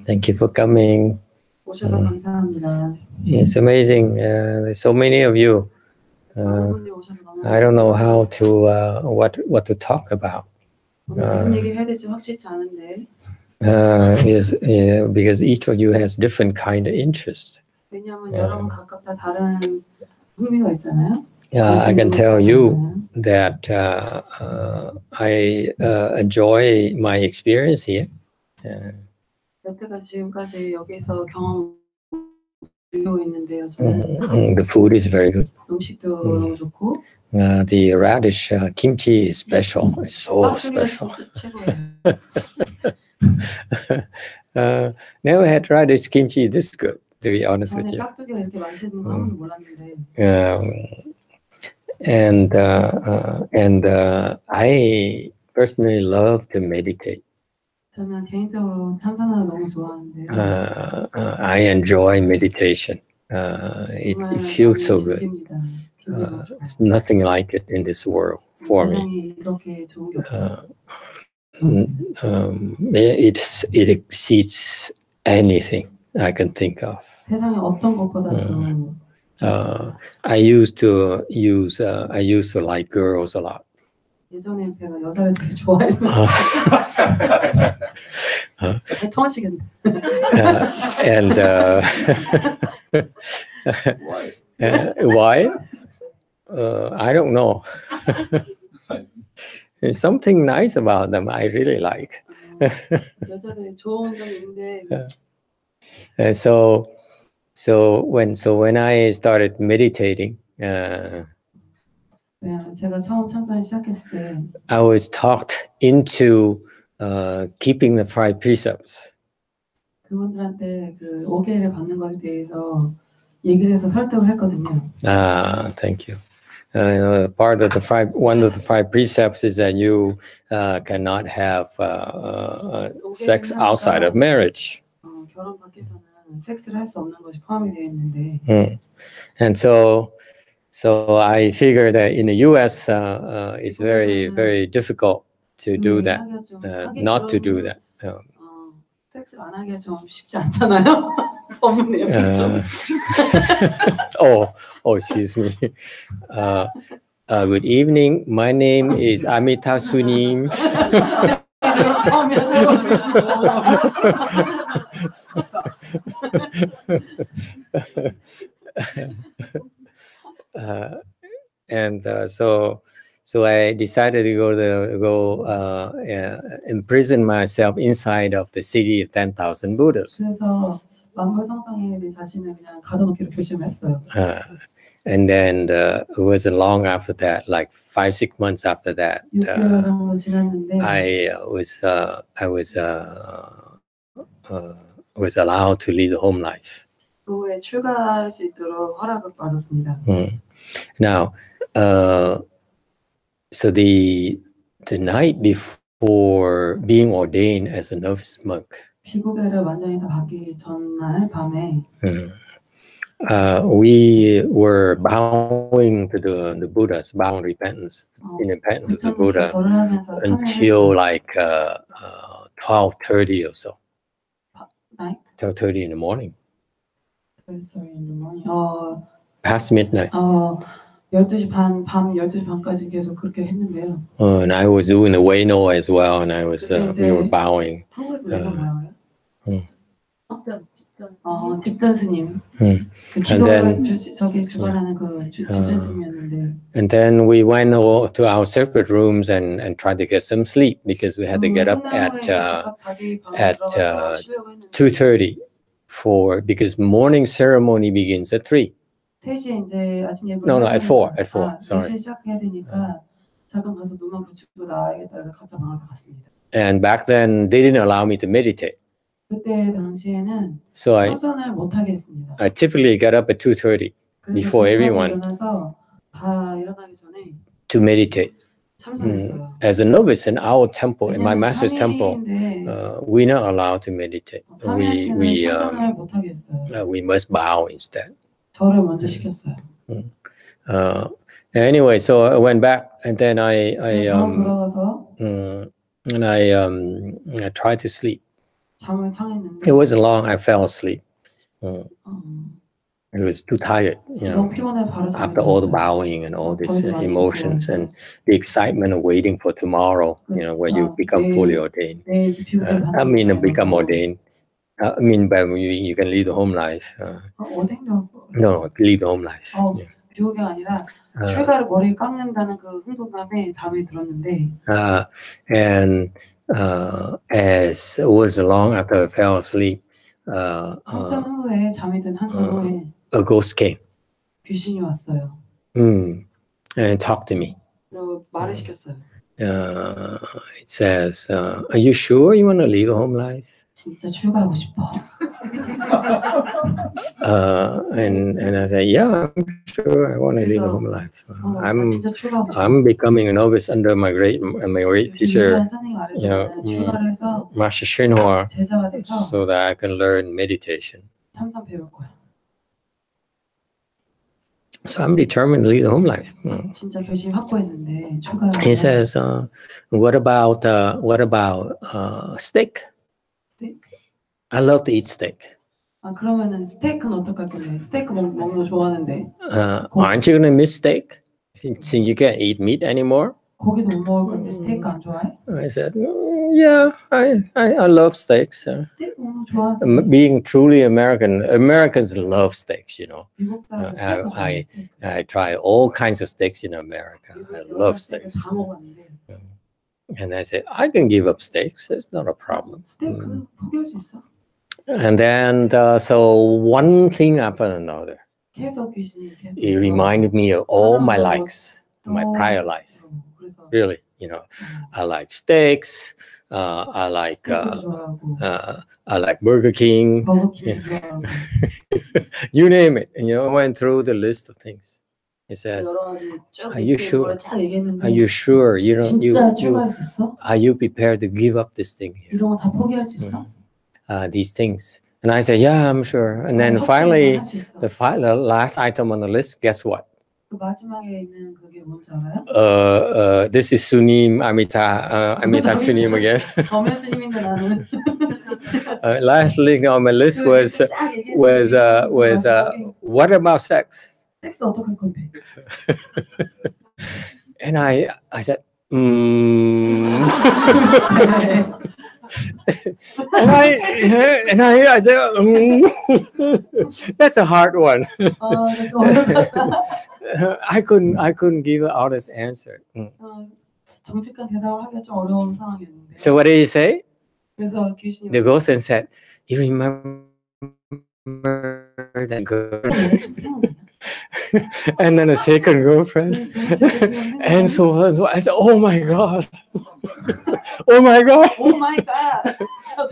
Thank you for coming. 오셔서 감사합니다. It's amazing. There's so many of you. 여러분들이 오셔서 너무 I don't know how to what to talk about. 무슨 얘기 해야 될지 확실치 않은데. Because each of you has different kind of interests. 왜냐하면 여러분 각각 다 다른 흥미가 있잖아요. I can tell you that I enjoy my experience here. 여태까지 지금까지 여기서 경험 하고 있는데요. 저는 The food is very good. 음식도 너무 좋고. The radish kimchi is special. It's so special. Never had radish kimchi this good, to be honest with you. And I personally love to meditate. 저는 개인적으로 참선을 너무 좋아하는데. I enjoy meditation. It feels so good. There's nothing like it in this world for me. It exceeds anything I can think of. 세상에 어떤 것보다도. I used to like girls a lot. 예전에 제가 여자를 되게 좋아했는데. 통하시겠네. And why? I don't know. There's something nice about them I really like. 여자들이 좋은 점이 있는데. So when I started meditating, 제가 처음 참선을 시작했을 때, I was talked into keeping the five precepts. 그분들한테 그 5개를 받는 것에 대해서 얘기를 해서 설득을 했거든요. Thank you. One of the five precepts is that you cannot have sex outside of marriage. 결혼 밖에서는 섹스를 할 수 없는 것이 포함이 되어 있는데. And so I figure that in the U.S. It's very, very difficult to do that, not to do that. 섹스를 안 하기가 좀 쉽지 않잖아요. 법문이 좀. Excuse me. Good evening. My name is Amita Sunim. And so I decided to go imprison myself inside of the city of 10,000 Buddhas. 그래서 만물성성에 내 자신을 그냥 가둬놓기로 결심했어요. And then it wasn't long after that, like 5-6 months after that, I was allowed to lead a home life. 교회에 출가할 수 있도록 허락을 받았습니다. Now, so the night before being ordained as a novice monk, 비구계를 완전히 다 받기 전날 밤에 we were bowing to the Buddhas, bowing repentance, in repentance to the Buddha until like 12:30 or so. 12:30 in the morning. Past midnight. 12시 밤 12시 반까지 계속 그렇게 했는데요. And I was doing the Wayno as well, and I was we were bowing. 한국에서 왜 뭐라고요? 집전 스님. 기도를 저기 주관하는 그 집전 스님이었는데. And then we went to our separate rooms and tried to get some sleep because we had to get up at 2:30 because morning ceremony begins at 3. 3시에 이제 아침 예불. No, at 4. At 4. Sorry. 4시에 시작해야 되니까 잠깐 가서 눈만 붙이고 나와야겠다. 각자 방으로 갔습니다. And back then they didn't allow me to meditate. 그때 당시에는 So 참선을 못 하게 했습니다. I typically got up at 2:30 before everyone 일어나서 다 일어나기 전에 to meditate. 참선했어요. As a novice in our temple, in my master's temple, we're not allowed to meditate. We must bow instead. 절을 먼저 시켰어요. Anyway, so I went back and then I tried to sleep. 잠을 청했는데. It wasn't long. I fell asleep. It was too tired, you know, 너무 피곤해 바로 잠이 after all the 들었어요. bowing and all these emotions and the excitement of waiting for tomorrow, you know, where you become fully ordained. I mean, become ordained. I mean, by you can lead the home life. No, lead the home life. Yeah. 비호가 아니라 출가를 머리 깎는다는 그 흥분감에 잠이 들었는데. And as it was long after I fell asleep, 한참 후에 잠이 든 한참 후에 a ghost came. 귀신이 왔어요. And talked to me. 그리고 말을 시켰어요. It says, "Are you sure you want to lead a home life?" 진짜 출가하고 싶어. And I said, "Yeah, I'm sure I want to live a home life. I'm becoming a novice under my great teacher, you know, Master Xuan Hua, so that I can learn meditation. So I'm determined to lead a home life." He says, "What about steak? I love to eat steak." 그러면은 스테이크는 어떡할 건데? 스테이크 먹는 거 좋아하는데. Aren't you gonna miss steak? Since you can't eat meat anymore? 고기도 못 먹을 건데 스테이크 안 좋아해? I said, "Yeah, I love steaks." 스테이크 먹는 거 좋아하지. Being truly American, Americans love steaks, you know. I try all kinds of steaks in America. I love steaks. And I said, "I can give up steaks. It's not a problem." 스테이크 포기할 수 있어. And then, so one thing after another, it reminded me of all my likes, my prior life. Really, you know, I like steaks. I like Burger King. You name it. And, you know, I went through the list of things. He says, "Are you sure? Are you sure? You don't. Are you prepared to give up this thing here? These things?" And I said, "Yeah, I'm sure." And then finally, the last item on the list, guess what? This is Sunim Amita Sunim again. Last link on my list was what about sex? And I said, and I said, that's a hard one. I couldn't give an honest answer. So what did he say? The ghost and said, "You remember that girl?" And then a second girlfriend, and so on. So I said, "Oh my God." Oh my God. Oh my God.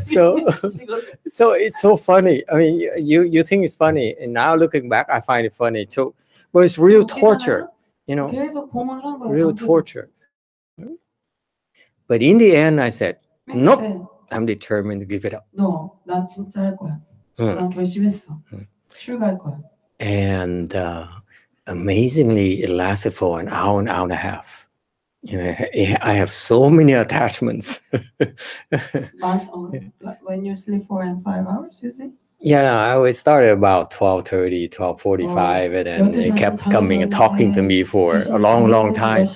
So it's so funny. I mean, you think it's funny, and now looking back, I find it funny too. But it's real torture, you know, real torture. But in the end, I said, "Nope, I'm determined to give it up." No, 난 진짜 할 거야. 난 결심했어. 출가할 거야. And amazingly, it lasted for an hour and a half. You know, I have so many attachments. When you sleep 4 and 5 hours, you see? Yeah, I always started about 12:30, 12:45, and then they kept coming and talking to me for a long time.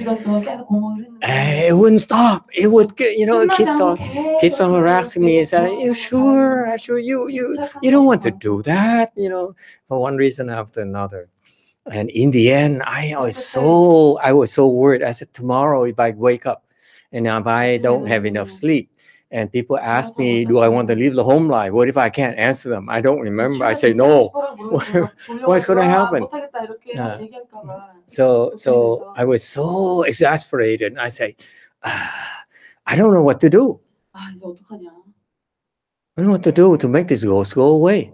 It wouldn't stop. It would, you know, it keeps on harassing me. It said, "You sure? You don't want to do that," you know, for one reason after another. And in the end, I was so worried. I said, tomorrow, if I wake up and if I don't have enough sleep, and people ask me, do I want to leave the home life? What if I can't answer them? I don't remember. I say, no. What's going to happen? So I was so exasperated. I say, I don't know what to do. I don't know what to do to make this ghost go away.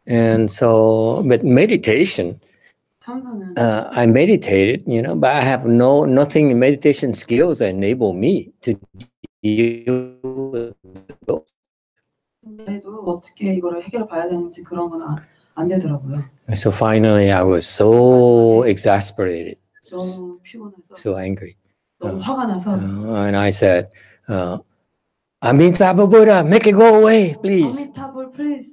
And so, but meditation, I meditated, you know, but I have nothing in meditation skills that enable me to deal with those. So finally, I was so exasperated, so angry. And I said, Amitabha Buddha, make it go away, please. 아미타불, please.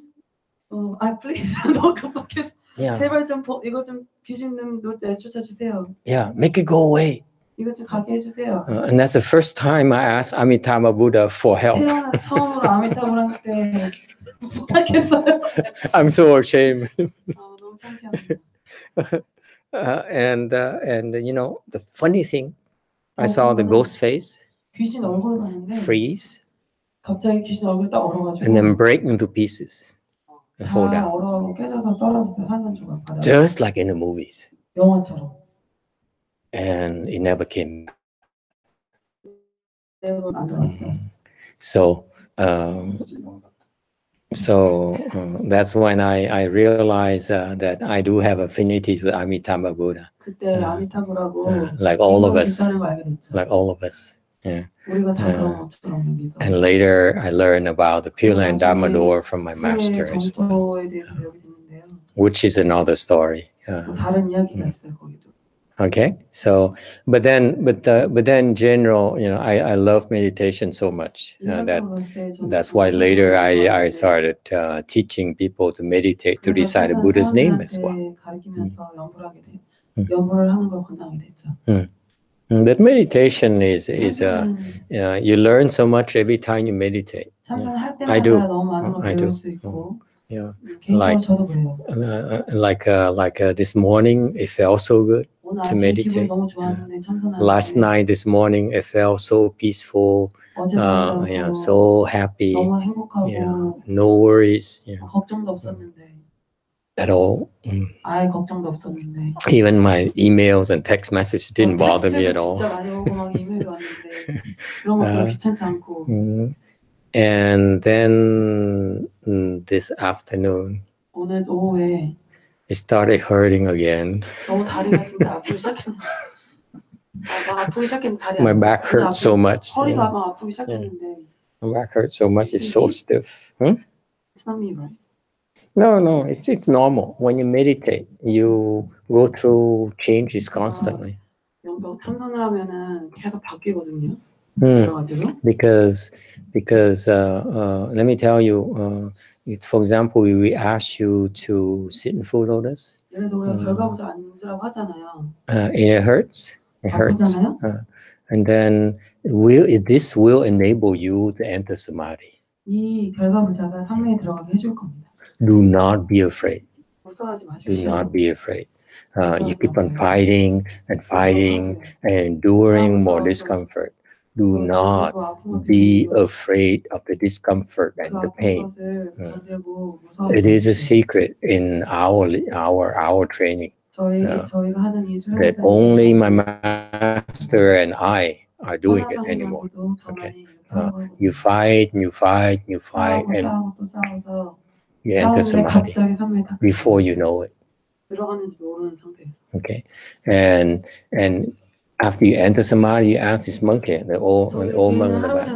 please. 너무 급박해서. Yeah, 제발 좀 이거 좀 귀신 좀 내쫓아 주세요. yeah, make it go away. 이거 좀 가게 해주세요. And that's the first time I asked Amitabha Buddha for help. 태어나서 처음으로 아미타불한테 부탁했어요. I'm so ashamed. 너무 창피합니다. And you know, the funny thing, I saw the ghost face 귀신 얼굴 봤는데 freeze 갑자기 귀신 얼굴 딱 얼어가지고 and then break into pieces and fall 다 down. 얼어가고 깨져서 떨어졌어요. 산산조각 바닥에. Just like in the movies. 영화처럼. And it never came back. 내가 안 돌아왔어요. So that's when I realized that I do have affinity to Amitabha Buddha. 그때 아미타불하고 Like all of us. 있다는 걸 알게 됐죠. Like all of us. Yeah. 우리가 다 그런 것처럼 여기서. And later I learned about the Pure Land Dharma door from my masters, 정토에 대해서 배우게 됐는데요. which is another story. 다른 이야기가 있어요 거기도. Okay, so but then in general, you know, I love meditation so much that's why later I started teaching people to meditate, to recite the Buddha's name as well. That meditation is you learn so much every time you meditate. I do. Yeah, like this morning it felt so good to meditate. Last night, this morning, it felt so peaceful, so happy, no worries, at all. Even my emails and text messages didn't bother me at all. And then this afternoon, it started hurting again. My back hurts so much. My back hurts so much. It's so stiff. It's not me, right? No, it's normal. When you meditate, you go through changes constantly. Because let me tell you, for example, we ask you to sit in full lotus. And it hurts. It hurts. And then this will enable you to enter samadhi. Do not be afraid. Do not be afraid. You keep on fighting and fighting and enduring more discomfort. Do not be afraid of the discomfort and the pain. It is a secret in our training that only my master and I are doing it anymore. Okay, you fight and you fight and you fight, and you enter samadhi before you know it. Okay, and after you enter samadhi, you ask this monkey, the old monk in the back.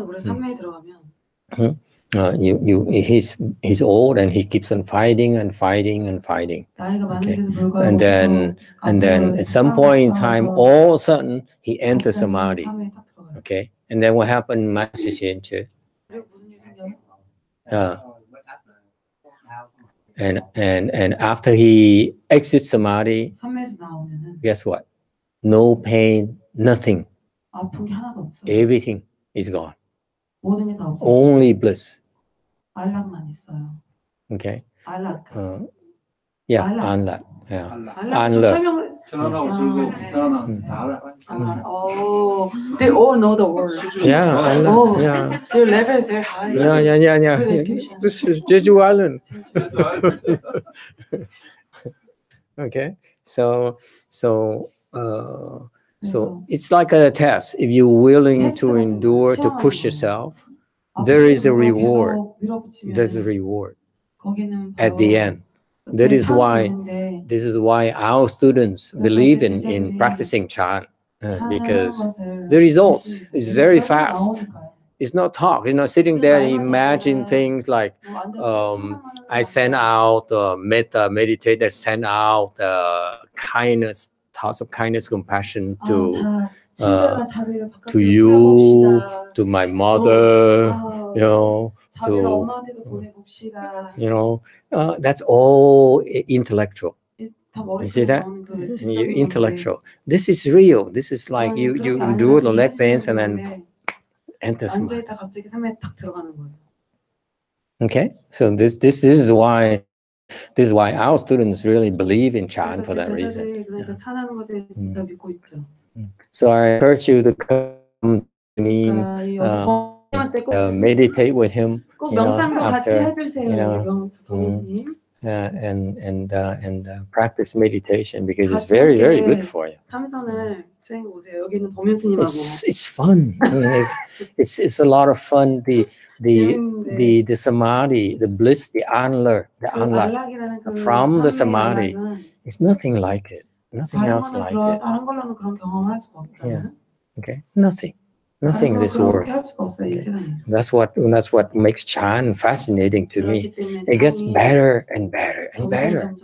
He's old and he keeps on fighting and fighting and fighting. Okay, and then at some point in time, all of a sudden he enters samadhi. Okay, and then what happened, Master Shenche? And after he exits samadhi, guess what? No pain, nothing. Everything is gone. Only bliss. Okay. Yeah, anlat. Yeah. Anlat. They all know the word. Yeah, anlat. Yeah. Their level is very high. Yeah. This is Jeju Island. Okay. So it's like a test. If you're willing to endure, to push yourself, there is a reward. There's a reward at the end. This is why our students believe in practicing chant, because the results is very fast. It's not talk. It's not sitting there and imagine things like I send out metta meditate, I send out kindness, thoughts of kindness, compassion to 친절한 자비를 to 바깥으로 you, 풀어봅시다. to my mother, 아, you know, 자비를 to, 엄마한테도 보내봅시다. you know, that's all intellectual. 다 You see 머릿속에 that? 나오는 그 You're 지적인 건데 intellectual. This is real. This is like you do the leg bends and then enter samadhi. 앉아있다 갑자기 삶에 탁 들어가는 거예요. Okay, so this is why our students really believe in Chan for that reason. 제자들이 그러니까 찬하는 것에 진짜 믿고 있죠. So I encourage you to come to me, meditate with him, 꼭 you know, 명상도 같이 after, 해주세요, you know, 교수님. and practice meditation because it's very, very good for you. 참선을 수행해 보세요. 여기 있는 범현 스님하고. It's fun. I mean, it's a lot of fun. The samadhi, the bliss, the anla from the samadhi, it's nothing like it. Nothing else like it. 다른 걸로는 그런 경험을 할 수가 없잖아요. Yeah. Okay. Nothing in this world. Okay. That's what makes Chan fascinating to me. It gets better and better and better.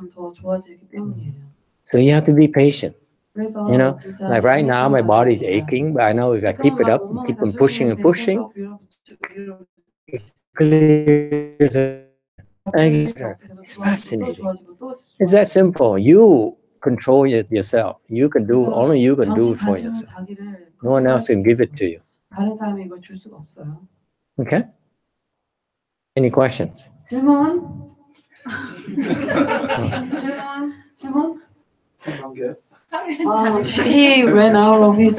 So you have to be patient. You know, like right now my body is aching, but I know if I keep it up, keep on pushing and pushing, it clears it. It's fascinating. It's that simple. You control it yourself. You can do only you can do it for yourself. No one else can give it to you. Okay? Any questions? 질문? He ran out of his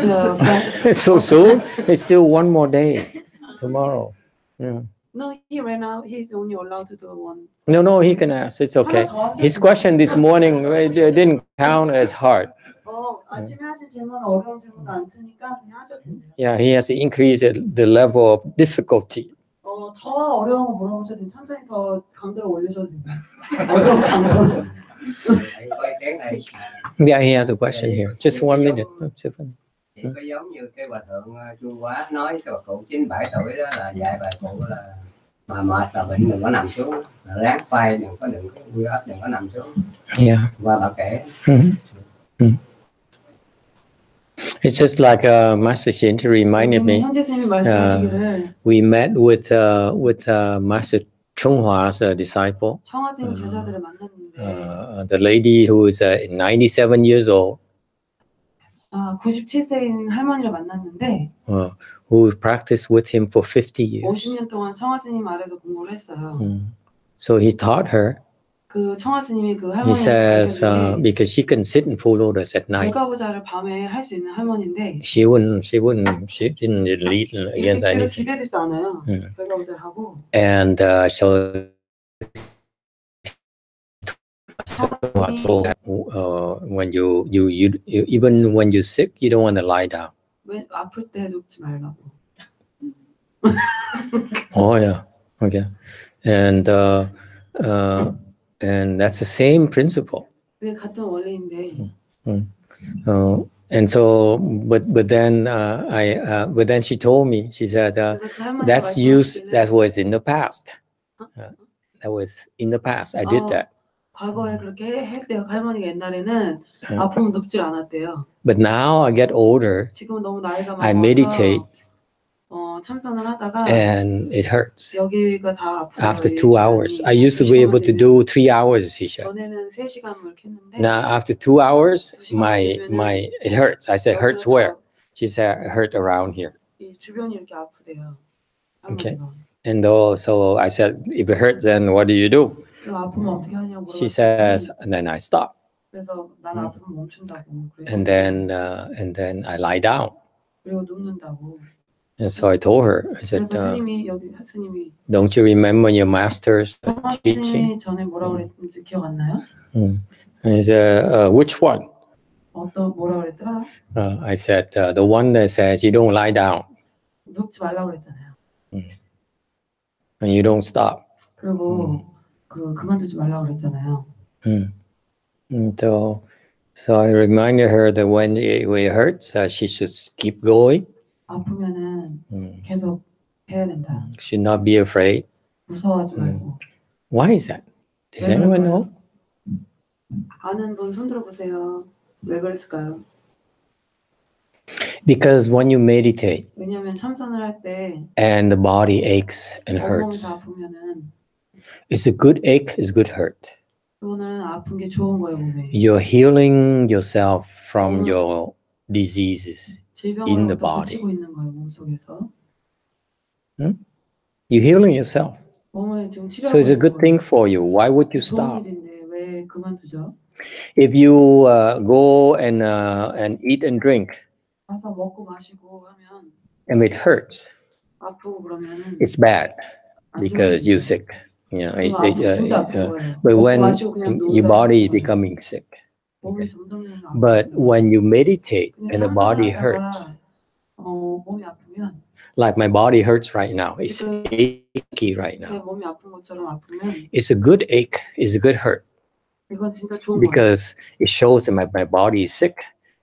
So soon? It's still one more day. Tomorrow. Yeah. No, he ran out. He's only allowed to do one. No, he can ask. It's okay. His question this morning didn't count as hard. 아침에 하신 질문은 어려운 질문 안 쓰니까 그냥 하셔도 돼요. Yeah, he has to increase the level of difficulty. 더 어려운 거 물어보셔도 돼요. 천천히 더 강도를 올리셔도 돼요. 어려운 강도. Yeah, he has a question here. Just 1 minute. Thì có giống như cái hòa thượng Xuan Hua nói cho cụ 97 tuổi đó là dạy bài cụ là mà mệt là bệnh đừng có nằm xuống, là ráng vai đừng có quy ấp đừng có nằm xuống. Yeah. Và bà kể. It's just like Master Shinta reminded me. We met with Master YongHua's disciple. The lady who is 97 years old. 97세인 할머니를 만났는데 who practiced with him for 50 years. 50년 동안 청하 스님 아래서 공부를 했어요. So he taught her. 그 청하 스님이 그 He says because she can sit in full lotus at night. 불가부자를 밤에 할 수 있는 할머니인데 she didn't lead against anything. 기대되지 않아요. 불가부자를 하고. And so when you even when you're sick, you don't want to lie down. 왜 아플 때 눕지 말라고. Oh yeah, okay, and that's the same principle. 네, 같은 원리인데. And so, but then she told me, she said that was in the past. That was in the past. I did that. 과거에 그렇게 했대요. 할머니가 옛날에는 아프면 눕질 않았대요. But now I get older. 지금은 너무 나이가 많아서 I meditate. 참선을 하다가 and it hurts. 여기가 다 아프고. After 2 hours, I used to be able to do 3 hours. She said. 전에는 3시간 이렇게 했는데. Now after 2 hours, it hurts. I said, hurts where? She said, hurt around here. 이 주변이 이렇게 아프대요. Okay. And so I said, if it hurts, then what do you do? She says, and then I stop. And then I lie down. And so I told her, I said, don't you remember your master's teaching? And he said, which one? I said, the one that says you don't lie down. And you don't stop. 그만두지 말라고 그랬잖아요. So I reminded her that when it hurts, she should keep going. 아프면은 계속 해야 된다. Should not be afraid. 무서워하지 말고. Why is that? Does anyone know? 아는 분 손 들어보세요. 왜 그랬을까요? Because when you meditate 왜냐하면 참선을 할 때 and the body aches and 온몸이 hurts, 다 아프면은 it's a good ache, it's good hurt. 또는 아픈 게 좋은 거예요, 몸에. You're healing yourself from your diseases in the 질병으로부터 body. 고치고 있는 거예요, 몸 속에서. You're healing yourself. 몸을 지금 치료하고 So it's a 있는 good 거예요. thing for you. Why would you 좋은 stop? 일인데 왜 그만두죠? If you go and eat and drink 가서 먹고 마시고 하면 and it hurts, 아프고 그러면은 it's bad 안 because 좋은 you're 일이에요. sick. You know, 진짜 아픈 거예요. but 먹고 when 마시고 그냥 your 놀다 body is 있는 거예요. becoming sick. 몸이 점점 아파요. But when you meditate 근데 and the body 참선을 hurts, 하다가 몸이 아프면 like my body hurts right now, it's 지금 achy right 제 now. 몸이 아픈 것처럼 아프면 It's a good ache, it's a good hurt 이건 진짜 좋은 거예요. because it shows that my body is sick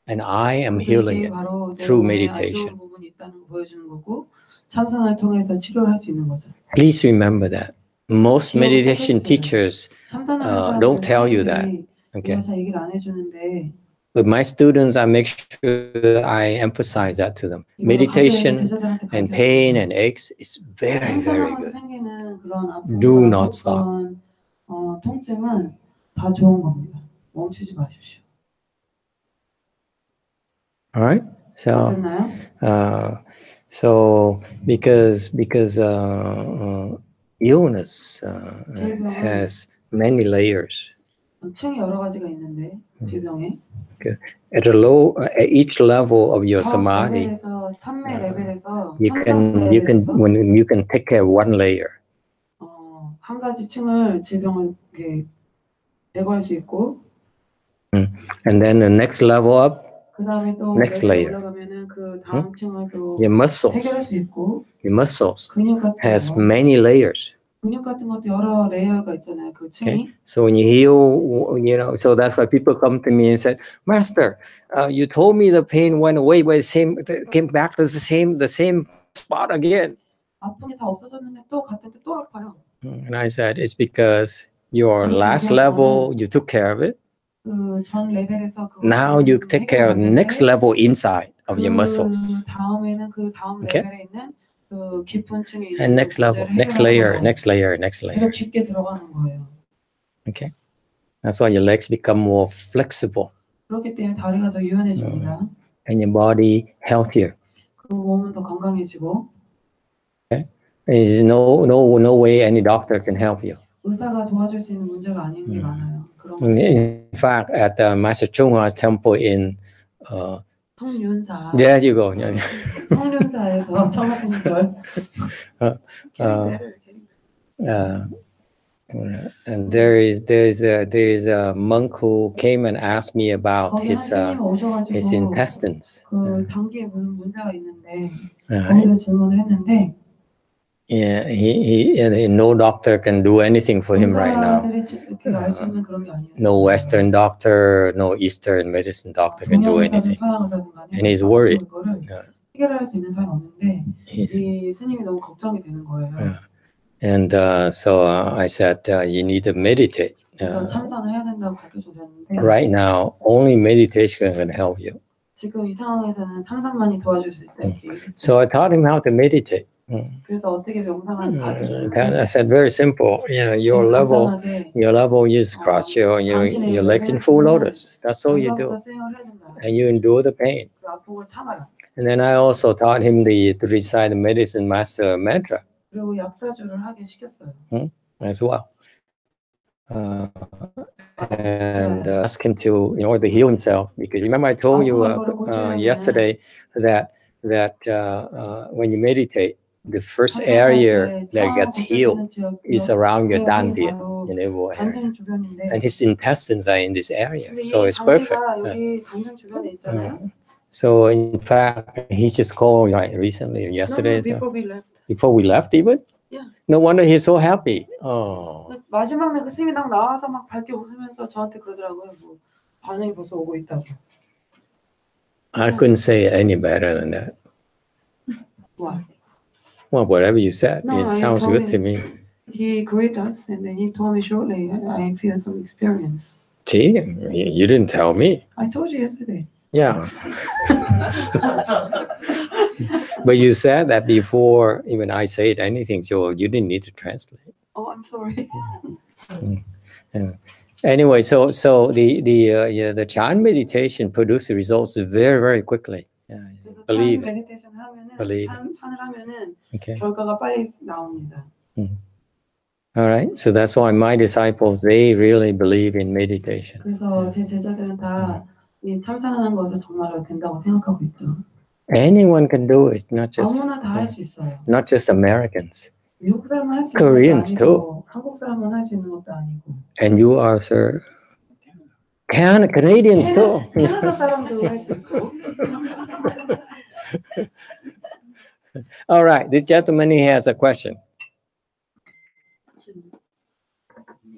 and I am healing 이게 it 바로 내 through 몸에 안 meditation. 좋은 부분이 있다는 거 보여주는 거고 참선을 통해서 치료를 할 수 있는 거죠. Please remember that. Most meditation teachers 참선하는 don't tell you that. 사람들이 Okay. 잘 얘기를 안 해주는데 But my students, I make sure I emphasize that to them. Meditation and pain and aches is very, very good. 생기는 그런 아픔과 Do not stop. 그런 통증은 다 좋은 겁니다. 멈추지 마십시오. All right. So, 됐나요? so because illness has many layers. 층이 여러 가지가 있는데 질병에 At each level of your samadhi, 레벨에서 산매 레벨에서 you can take care of one layer. 한 가지 층을 질병을 이렇게 제거할 수 있고, and then the next level up, 그다음에 또 next layer. 올라가면은 그 다음 층을 또 your muscles, 해결할 수 있고, your muscles 근육 같은 has 거, many layers. 근육 같은 것도 여러 레이어가 있잖아요. 그 층이. Okay, so when you heal, so that's why people come to me and say, Master, you told me the pain went away, but it came back to the same spot again. 아픈 게 다 없어졌는데 또 갔을 때 또 아파요. And I said, it's because your last level, you took care of it. 그 전 레벨에서 Now you take care of the next level inside of your muscles. 다음에는 그 다음 레벨에 있는 그 깊은 층에 있는 And next level, next layer, next layer, next layer. 계속 깊게 들어가는 거예요. Okay, that's why your legs become more flexible. 그렇기 때문에 다리가 더 유연해집니다. And your body healthier. 그 몸은 더 건강해지고. Okay, there's no way any doctor can help you. 의사가 도와줄 수 있는 문제가 아닌 게 많아요. In fact, at the Master YongHua's temple in 성륜사. there you go. 성륜사에서 청하승절. And there's a monk who came and asked me about his intestines. 그 당기에 무슨 문제가 있는데 거기서 질문을 했는데. Yeah, no doctor can do anything for him right now. No Western doctor, no Eastern medicine doctor can do anything. And he's worried. 해결할 수 있는 사람이 없는데 이 스님이 너무 걱정이 되는 거예요. And so I said, you need to meditate. 그래서 참선을 해야 된다고 가르쳐줬는데 right now, only meditation can help you. 지금 이 상황에서는 참선만이 도와줄 수 있다. So I taught him how to meditate. 그래서 어떻게 명상을 I said very simple. Your level, you just crouch your legs in full lotus. That's all you do, and you endure the pain. And then I also taught him to recite the medicine master mantra. 그리고 약사주를 하게 시켰어요. As well. And ask him to, in order to heal himself, because remember I told you yesterday that when you meditate, the first area that gets healed is around your dantian, your navel area. And his intestines are in this area, so it's perfect. So in fact, he just called recently, yesterday. Before we left even? Yeah. No wonder he's so happy. Oh. 마지막 날 그 스님이 딱 나와서 막 밝게 웃으면서 저한테 그러더라고요. 뭐 반응이 벌써 오고 있다고. I couldn't say it any better than that. What? Well, whatever you said, it sounds good to me. He greeted us and then he told me shortly, I feel some experience. See, you didn't tell me. I told you yesterday. Yeah. But you said that before even I said anything, so you didn't need to translate. Oh, I'm sorry. Yeah. Anyway, so the Chan meditation produces results very, very quickly. Yeah, 그래서 believe 찬 it. 메디테이션 하면은 Believe 찬을 하면은 Okay. 결과가 빨리 나옵니다. All right. So that's why my disciples, they really believe in meditation. 그래서 제 제자들은 다 이 참선하는 것을 정말로 된다고 생각하고 있죠. Anyone can do it, not just 아무나 다 할 수 있어요. not just Americans. 미국 사람은 할 수 있는 Koreans 것도 아니고 한국 사람은 할 수 있는 것도 아니고. And you are, sir. Canadians too. 캐나다 사람도 할 수 있고. All right. This gentleman, he has a question.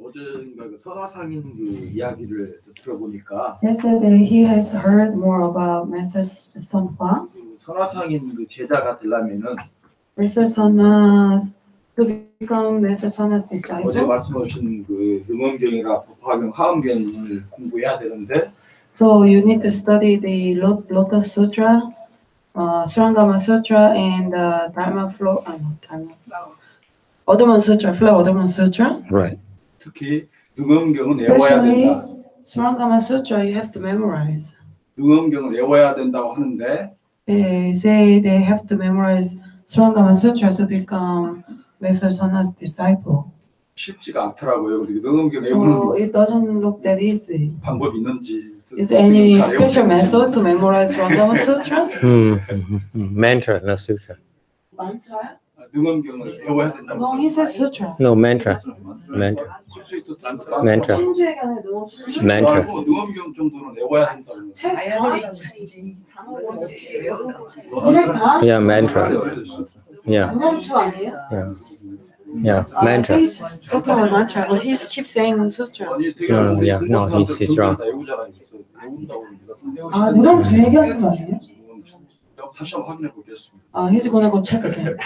어젠가 그 선화상인 그 이야기를 들어보니까 Yesterday he has heard more about Master Sung Hua. 그 선화상인 그 제자가 되려면은 Master Sun Hua to become Master Sun Hua's 어제 disciple. 말씀하신 그 능엄경이나 법화경, 하엄경을 공부해야 되는데 So you need to study the Lotus Sutra, Shurangama Sutra, and Dharma Flow. Dormant Sutra, Flow Dormant Sutra. Right. 특히 능엄경은 외워야 Especially 된다. Shurangama Sutra, you have to memorize. 능엄경은 외워야 된다고 하는데 They say they have to memorize Shurangama Sutra to become Master Sun Hua's disciple. 쉽지가 않더라고요. 그리고 능엄경 So 외우는 it doesn't look that easy. 방법이 있는지. Is there any special method to memorize Shurangama Sutra? Mantra, no sutra. Mantra? 능엄경을 외워야 된다고. No, he says sutra. No, mantra. Mantra. Mantra. 신주에게는 너무 신주. Mantra. 능엄경 정도는 외워야 된다고. Yeah, mantra. Yeah, 능엄추 아니에요? yeah, mantra. He's talking about mantra, but he keeps saying sutra. No, yeah, no, he's wrong. 아, 능엄추 얘기하신 거 아니에요? 다시 한번 확인해 보겠습니다. He's gonna go check again.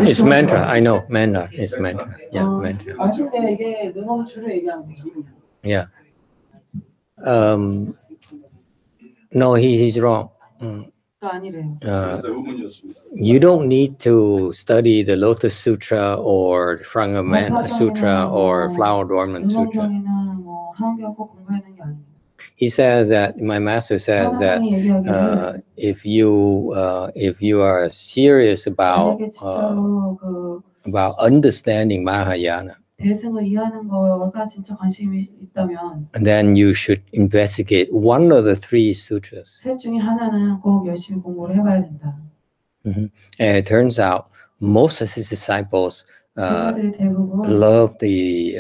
It's mantra. I know, mantra. It's mantra. Yeah, mantra. 아신데 이게 능엄추를 얘기하는 거예요. Yeah. No, he's wrong. 아니래요. 의문이었습니다. You don't need to study the Lotus Sutra or Shurangama Sutra or Flower Dormant Sutra. 능엄경이나 뭐 하엄경 꼭 공부해야 되는 게 아니에요. He says that my master says that if you are serious about 만약에 진짜로 그 understanding Mahayana, 대승을 이해하는 거가 진짜 관심이 있다면 then you should investigate one of the three sutras. 셋 중에 하나는 꼭 열심히 공부를 해봐야 된다. And it turns out most of his disciples 제자들이 대부분 love the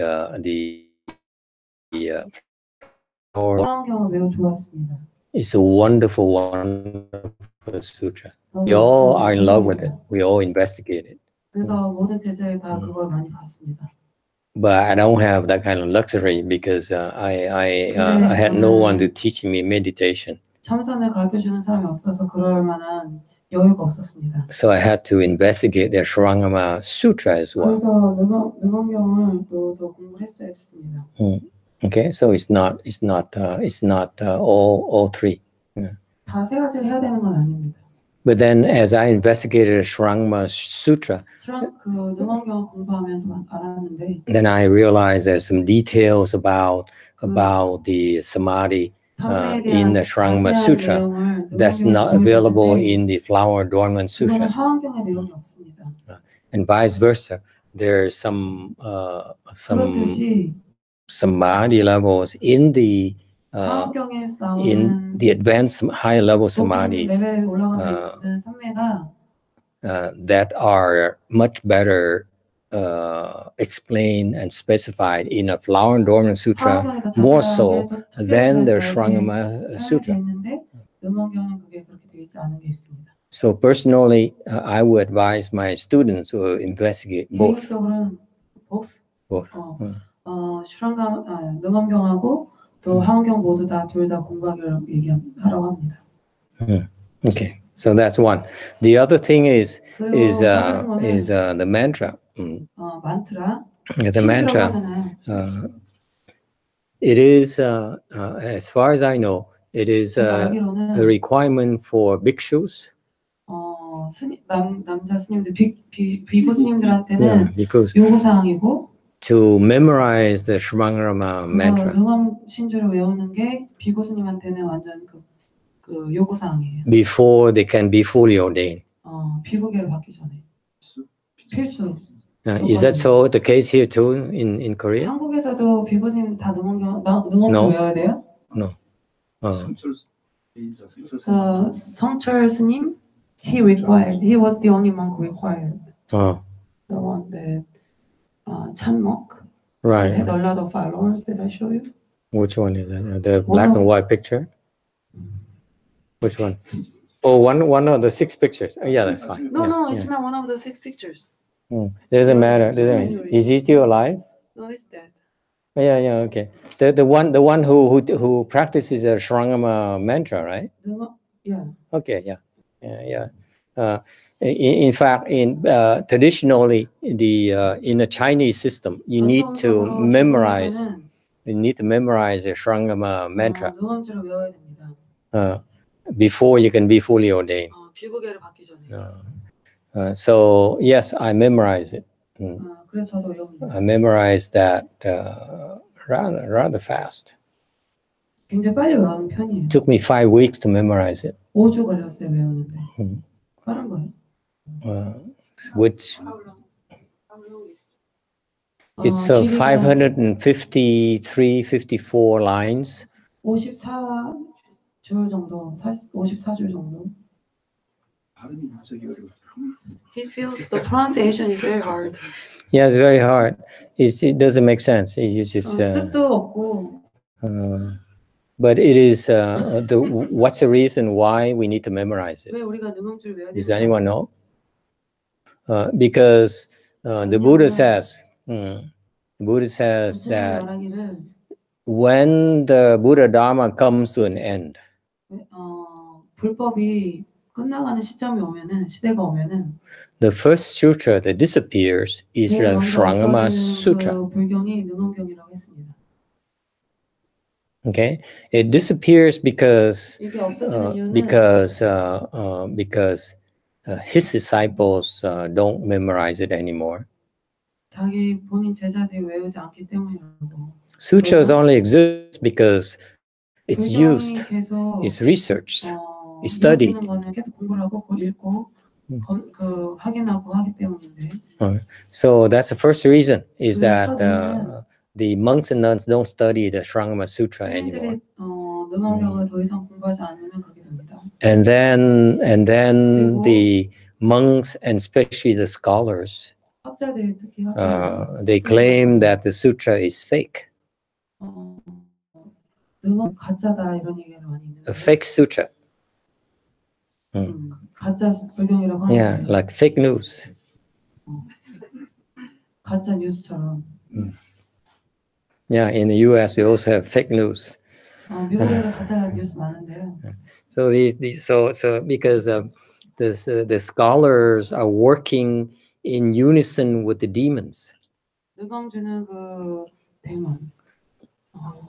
하엄경을 매우 좋아했습니다. It's a wonderful sutra. We all are in love with it. We all investigate it. 그래서 모든 제자들이 다 그걸 많이 봤습니다. But I don't have that kind of luxury because I had no one to teach me meditation. 참선을 가르쳐주는 사람이 없어서 그럴 만한 여유가 없었습니다. So I had to investigate their Shurangama Sutra as well. 그래서 능엄경을 또 더 공부를 했어야 됐습니다. Okay, so it's not all three. 다 세 가지를 해야 되는 건 아닙니다. But then as I investigated the Shurangama Sutra, 그 능엄경을 공부하면서 알았는데 then I realized there's some details about the samadhi in the Shurangama Sutra that's not available in the Flower Dormant Sutra. 하엄경의 내용이 없습니다. And vice versa, there's some 그렇듯이 samadhi levels in the 하엄경에서 나오는 advanced high level samadhis 레벨에 올라가는 있는 선매가 that are much better explained and specified in a Flower and Dormant Sutra more so than the Shurangama Sutra. 능엄경은 그게 그렇게 되어 있지 않은 게 있습니다. So personally, I would advise my students to investigate both. 개인적으로는 both. Both. 능엄경하고 또 하엄경 모두 다 둘 다 공부하기를 얘기하라고 합니다. Okay, so that's one. The other thing is the mantra. 만트라. The mantra. It is, as far as I know, it is 제가 a 알기로는 requirement for bhikshus. 남자 스님들 비구 스님들한테는 Yeah, because 요구 사항이고 to memorize the Shurangama mantra 능엄 신주를 외우는 게 비구 스님한테는 완전 그 요구 사항이에요. before they can be fully ordained. 비구계를 받기 전에 필수. Is that so the case here too in Korea? 한국에서도 비구 스님 다 능엄 No. 외워야 돼요? No. 성철 스님, he was the only monk required. The one that Chanmok Right. had a lot of followers. Did I show you? Which one is that? The black and white picture? Which one? Oh, one of the 6 pictures. Oh, yeah, that's fine. No, it's not one of the 6 pictures. Doesn't matter. Is he still alive? No, it's dead. Yeah, okay. The one who practices the Shurangama mantra, right? Yeah. Okay, yeah. In fact, traditionally, in the Chinese system, you need to memorize the Shurangama mantra 능엄주를 외워야 됩니다. before you can be fully ordained. 비구계를 받기 전에. So yes, I memorize it. 그래서 저도 외웁니다. I memorized that rather fast. 굉장히 빨리 외우는 편이에요. It took me 5 weeks to memorize it. 5주 걸렸어요 외우는데. 빠른 거예요. Which it's 553, 54 lines. 54줄 정도, 54줄 정도. It feels the pronunciation is very hard. Yeah, it's very hard. It doesn't make sense. It's just. 뜻도 없고. But it is what's the reason why we need to memorize it? 왜 우리가 능엄주를 외워야 Does anyone know? Because the Buddha says that when the Buddha Dharma comes to an end, 불법이 끝나가는 시대가 오면은 the first sutra that disappears is the Shurangama Sutra. 불경이 능엄경이라고 했습니다. Okay, it disappears because his disciples don't memorize it anymore. 자기 본인 제자들이 외우지 않기 때문이라고. Sutras only exist because it's used, it's researched, it's studied. 계속 공부를 하고 읽고 확인하고 하기 때문인데. So that's the first reason is that the monks and nuns don't study the Shurangama Sutra anymore. 능엄경을 더 이상 공부하지 않으면 그렇게 됩니다. And then the monks and especially the scholars, 학자들이 특히 they claim that the sutra is fake. 능엄 가짜다 이런 얘기를 많이 있는데. A fake sutra. 가짜 불경이라고 하는. Yeah, like fake news. 가짜 뉴스처럼. Yeah, in the U.S. we also have fake news. 미국에도 가짜 뉴스 많은데요. So so because the scholars are working in unison with the demons. 능엄주는 그 데몬.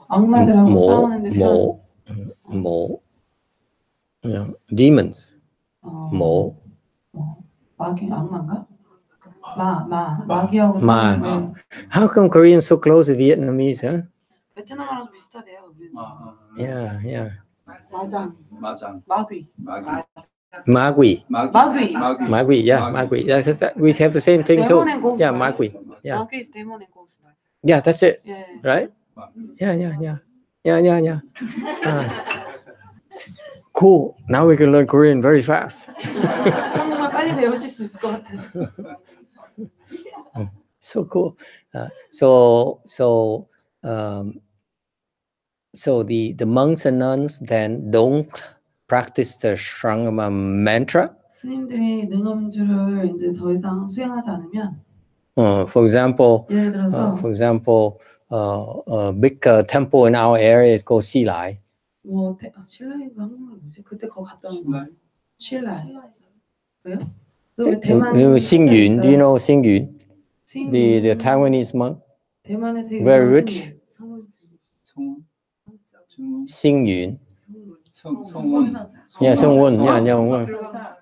악마들하고 싸우는데 demons. 마귀 악마인가? 마귀하고 싸우는데. How come Koreans so close to Vietnamese, huh? 베트남어랑 비슷하대요. Yeah. 마귀. Magui. Yeah, Magui. Magui. We have the same thing too. Yeah, Magui. Yeah. Magui is demon and ghost. Yeah, that's it. Yeah. Right? Yeah. Cool. Now we can learn Korean very fast. 한국말 빨리 배우실 수 있을 것 같아요. So cool. So the monks and nuns then don't practice the Shurangama mantra. 스님들이 능엄주를 이제 더 이상 수행하지 않으면. For example, 예를 들어서. A big temple in our area is called Silai. 신라인가 한국말 뭐지? 그때 거기 갔다 온 거. 신라이. 그래요? 대만. Xingyun. Do you know Xingyun? The Taiwanese monk. 대만에 되게 very rich. Xingyun. 성운. Yeah, Sung Ryun. Yeah, yeah,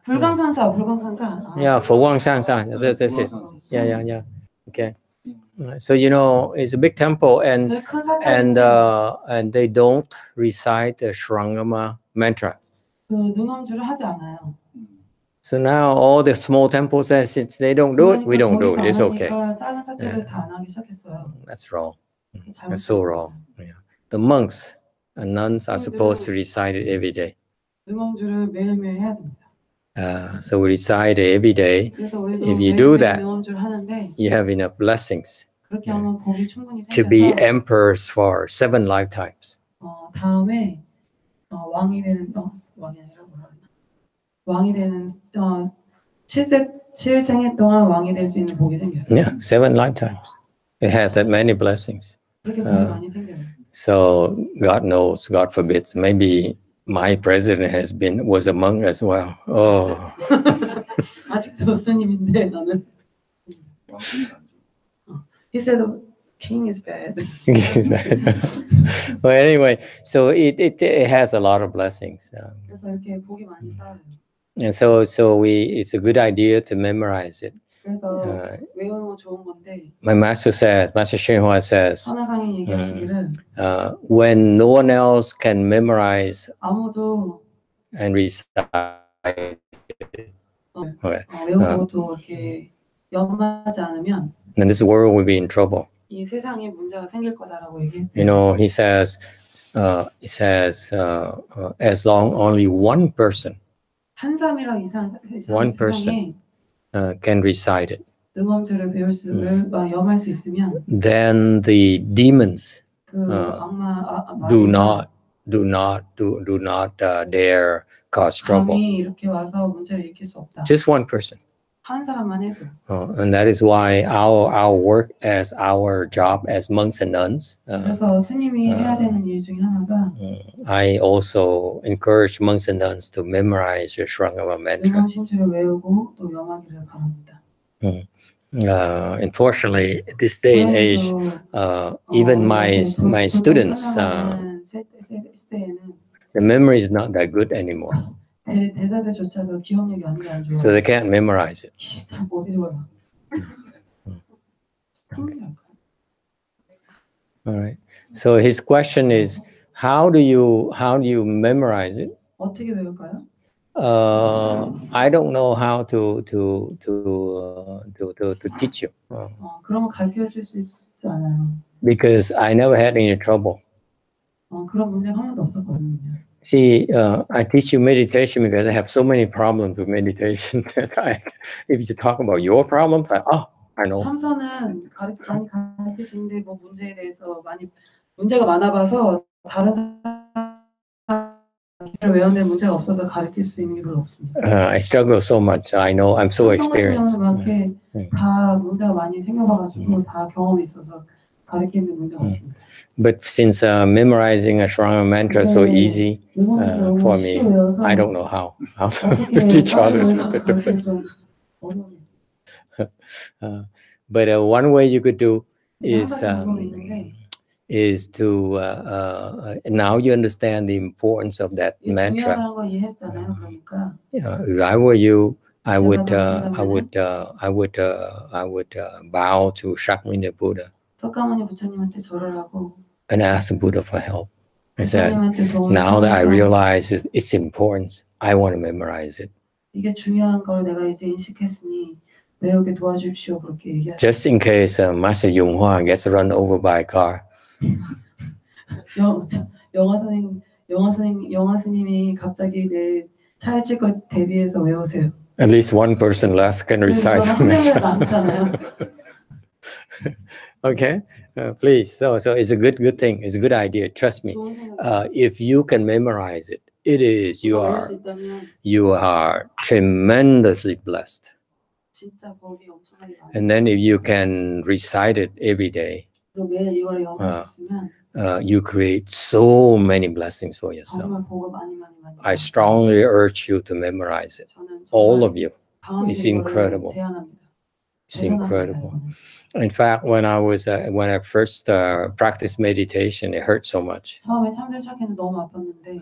불광산사, 불광산사. yeah. For Wang Sang Sang. That's it. Yeah. Okay. So it's a big temple, and 큰 사찰인데 and they don't recite the Shurangama mantra. 그 능엄주를 하지 않아요. So now all the small temples says since they don't do it, we don't do it. It's okay. 작은 사찰을 다 안 하기 시작했어요. That's wrong. That's so wrong. Yeah. The monks and nuns are supposed to recite it every day. 능엄주를 매일매일 해야 됩니다. So we recite it every day. 그래서 우리도 If you do 매일매일 that, 능엄주를 하는데 You have enough blessings 그렇게 하면 복이 충분히 to be 생겨서 emperors for 7 lifetimes. 다음에 왕이 되는 왕이 아니라 뭐라 그러나 왕이 되는 7생애 동안 왕이 될 수 있는 복이 생겨요. Yeah, 7 lifetimes. It has that many blessings. 그렇게 복이 많이 생겨요. So God knows, God forbids. Maybe my president was a monk as well. Oh. 아직도 스님인데 나는. He said the king is bad. Well, anyway, so it has a lot of blessings. 그래서 이렇게 복이 많이 쌓여요. And so it's a good idea to memorize it. 그래서 외우는 건 좋은 건데. My master says, Master Xuan Hua says, 하나상이 얘기하시기를 when no one else can memorize 아무도 and recite, 외우고 또 이렇게 연마하지 않으면 then this world will be in trouble. 이 세상에 문제가 생길 거다라고 얘기했대요. He says, as long only one person 한 사람이랑 이상 One person. Can recite it, 능엄주를 배울 수, 염할 수 있으면 then the demons 그 악마 do not dare cause trouble. 감히 이렇게 와서 문제를 일으킬 수 없다. Just one person. 한 사람만 해도. And that is why our work as our job as monks and nuns. 그래서 스님이 해야 되는 일 중에 하나가 I also encourage monks and nuns to memorize your Shurangama mantra. 능엄 신주를 외우고 또 염하기를 바랍니다. Unfortunately, at this day and age, even my students, the memory is not that good anymore. 대사들조차도 기억력이 안 좋아. So they can't memorize it. 참 어디로 가나. All right. So his question is, how do you memorize it? 어떻게 배울까요? I don't know how to teach you. 그런 거 가르쳐 줄 수 있지 않아요. Because I never had any trouble. 그런 문제가 한 번도 없었거든요. See, I teach you meditation because I have so many problems with meditation that if you talk about your problems, I know. 참선은 많이 가르칠 수 있는데 뭐 문제에 대해서 문제가 많아봐서 다른 사람을 외우는 문제가 없어서 가르칠 수 있는 게 별로 없습니다. I struggle so much. I know I'm so experienced. 다 문제가 많이 생겨봐가지고 다 경험이 있어서 가르치는 문제가 없습니다. But since memorizing a Shurangama mantra is so easy for me, I don't know how to teach others. But one way you could do is to now you understand the importance of that mantra. If I were you, I would bow to Shakmuni Buddha and ask the Buddha for help. I said, now that I realize its importance, I want to memorize it. 이게 중요한 걸 내가 이제 인식했으니 배우게 도와주십시오. 그렇게 얘기하죠. Just in case Master Yong Hua gets run over by a car. 영화 스님이 갑자기 내 차에 칠 것 대비해서 외우세요. At least one person left can recite the mantra. 남잖아요. Okay, please. So it's a good thing. It's a good idea. Trust me. If you can memorize it, you are tremendously blessed. And then if you can recite it every day, you create so many blessings for yourself. I strongly urge you to memorize it. All of you. It's incredible. It's incredible. In fact, when I first practiced meditation, it hurt so much. 처음에 참선 시작했는데 너무 아팠는데.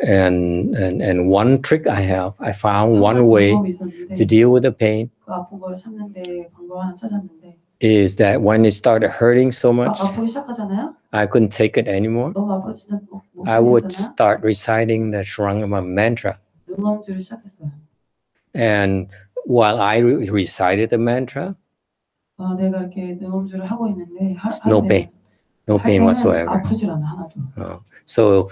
And one trick I found one way to deal with the pain 그 아픈 걸 참는데 방법 하나 찾았는데. is that when it started hurting so much, 아프기 시작하잖아요. I couldn't take it anymore. 너무 아파 진짜 못 I would 버티겠잖아요. start reciting the Shurangama mantra. 능엄주를 시작했어요. And while I recited the mantra, 내가 이렇게 능엄주를 하고 있는데 no pain whatsoever. 아프질 않아 하나도. So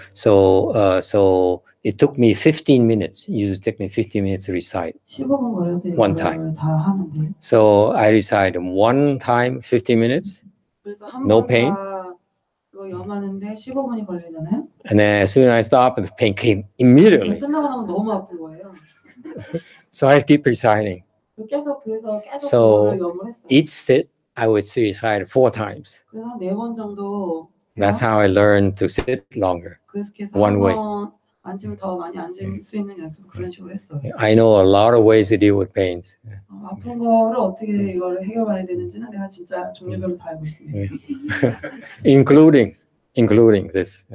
it took me 15 minutes. It used to take me 15 minutes to recite. 15분 걸려서 One 이걸 time. 다 하는데. So I recited one time, 15 minutes, 그래서 No pain. 이거 염하는데 15분이 걸리잖아요. and then as soon as I stopped, the pain came immediately. 끝나고 나면 너무 아픈 거예요. So I keep reciting. 계속 So 그거를 염을 했어요. each sit, I would recite 4 times. 그래서 한 4번 정도. That's how I learned to sit longer. 그래서 계속 one way. 한번 앉으면 더 많이 앉을 수 있는 연습 그런 식으로 했어요. I know a lot of ways to deal with pains. 아픈 거를 어떻게 이거를 해결해야 되는지는 내가 진짜 종류별로 다 알고 있습니다. including this.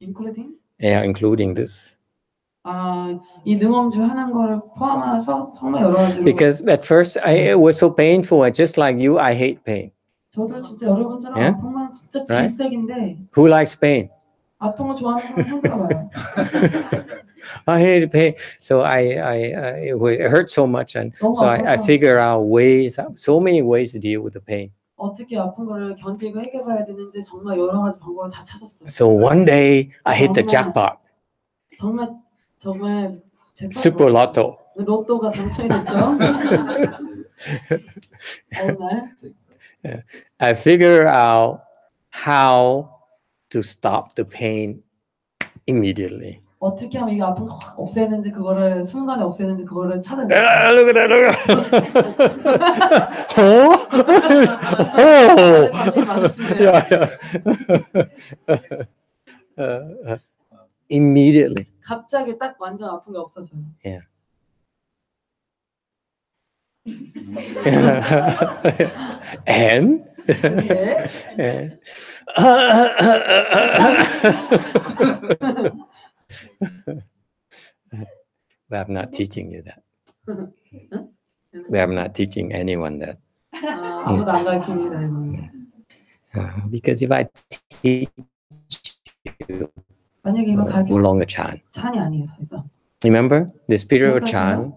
Including? Yeah, including this. 이 능엄주 하는 거를 포함해서 정말 여러 가지로. Because at first it was so painful. Just like you, I hate pain. 저도 진짜 여러분처럼 Yeah? 아픈만 진짜 Right? 질색인데 Who likes pain? 아픈 거 좋아하는 사람 힘들어요. I hate pain. So it hurt so much, and 너무 so I 아파서. figure out ways, so many ways to deal with the pain. 어떻게 아픈 거를 견디고 해결해야 되는지 정말 여러 가지 방법을 다 찾았어요. So one day I hit the jackpot, 정말 super lotto. 로또가 당첨이 됐죠. 어느 날 I figure out how to stop the pain immediately. 어떻게 하면 이 아픈 거 확 없애는지 그거를 순간에 없애는지 그거를 찾아내. Look at that! 관심 많으시네요. Yeah. Immediately. 갑자기 딱 완전 아픈 게 없어져요. Yeah. And 네. but I'm not teaching you that. But I'm not teaching anyone that. 아무도 안 가르칩니다. 이거는. Because if I teach you, 만약에 이거 가르쳐 ulong chan. 찬이 아니에요. 그래서 Remember, the spirit of chan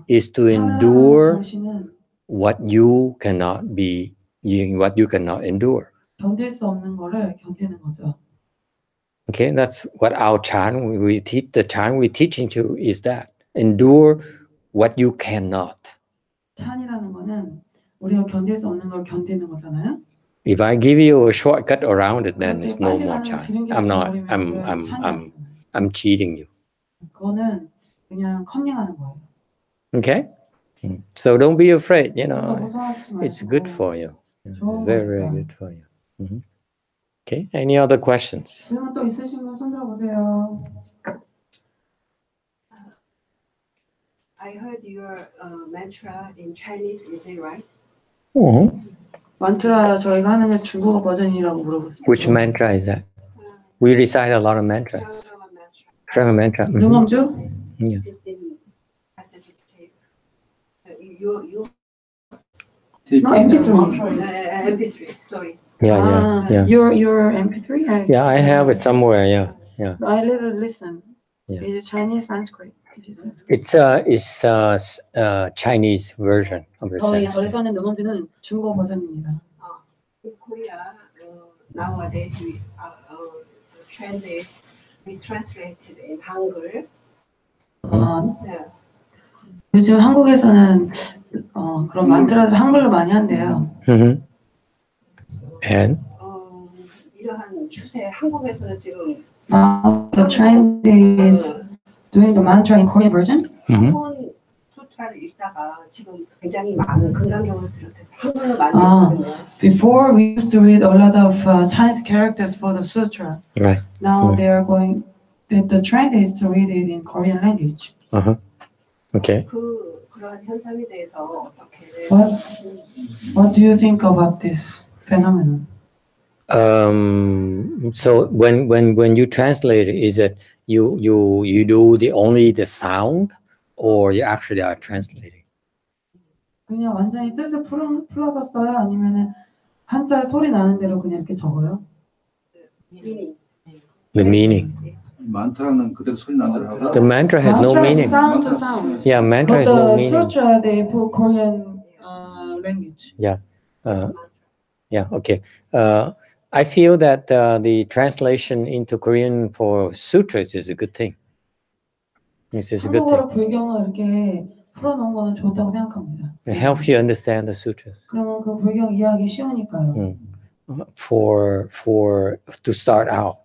is to endure 정신은 what you cannot endure. 견딜 수 없는 거를 견디는 거죠. Okay, that's what our chan we teach. The chan we teaching you is that endure what you cannot. 찬이라는 거는 우리가 견딜 수 없는 걸 견디는 거잖아요. If I give you a shortcut around it, then it's no more chan. I'm not. I'm cheating you. 그거는 그냥 컨닝하는 거예요. Okay, so don't be afraid. You know, 무서워하지 말고. it's good for you. It's 좋은 very, very 거니까. good for you. Okay. Any other questions? 질문 또 있으신 분 손 들어보세요. I heard your mantra in Chinese, is it right? 만트라 저희가 하는 게 중국어 버전이라고 물어보세요. Which mantra is that? We recite a lot of mantras. Shurangama mantra. Shurangama mantra. 능엄주? Yes. In acetic tape. You No, MP3. MP3, sorry. Yeah. Your MP3? Yeah, I have it somewhere. Yeah. I listen. Yeah. Is it Chinese, Sanskrit? It's Chinese version of the 저희 Sanskrit. 절에서 하는 능엄주는 중국어 버전입니다. In Korea, nowadays the trend is we translated in Hangul. Yeah. 요즘 한국에서는 그런 만트라들 한글로 많이 한대요. And 이러한 추세 한국에서는 지금 The trend is doing the mantra in Korean version. 한번 수트라를 읽다가 지금 굉장히 많은 건강경을 비롯해서 한글로 많이 읽거든요. Before we used to read a lot of Chinese characters for the sutra. right. Now they are going. The trend is to read it in Korean language. Okay. 그 그러한 현상에 대해서 어떻게 What do you think about this phenomenon? So when you translate it, is it you do only the sound, or you actually are translating? 그냥 완전히 뜻을 풀어서 써요? 아니면은 한자 소리 나는 대로 그냥 이렇게 적어요? meaning? The meaning. 만트라는 그대로 소리 나는 대로 하고. The mantra has no Mantra is meaning. sound to sound. Yeah, mantra But has no the meaning. sutra they put Korean language. Okay. I feel that the translation into Korean for sutras is a good thing. This is a good 한국어로 thing. 불경을 이렇게 풀어놓은 거는 좋다고 생각합니다. It helps you understand the sutras. 그러면 그 불경 이해하기 쉬우니까요. To start out.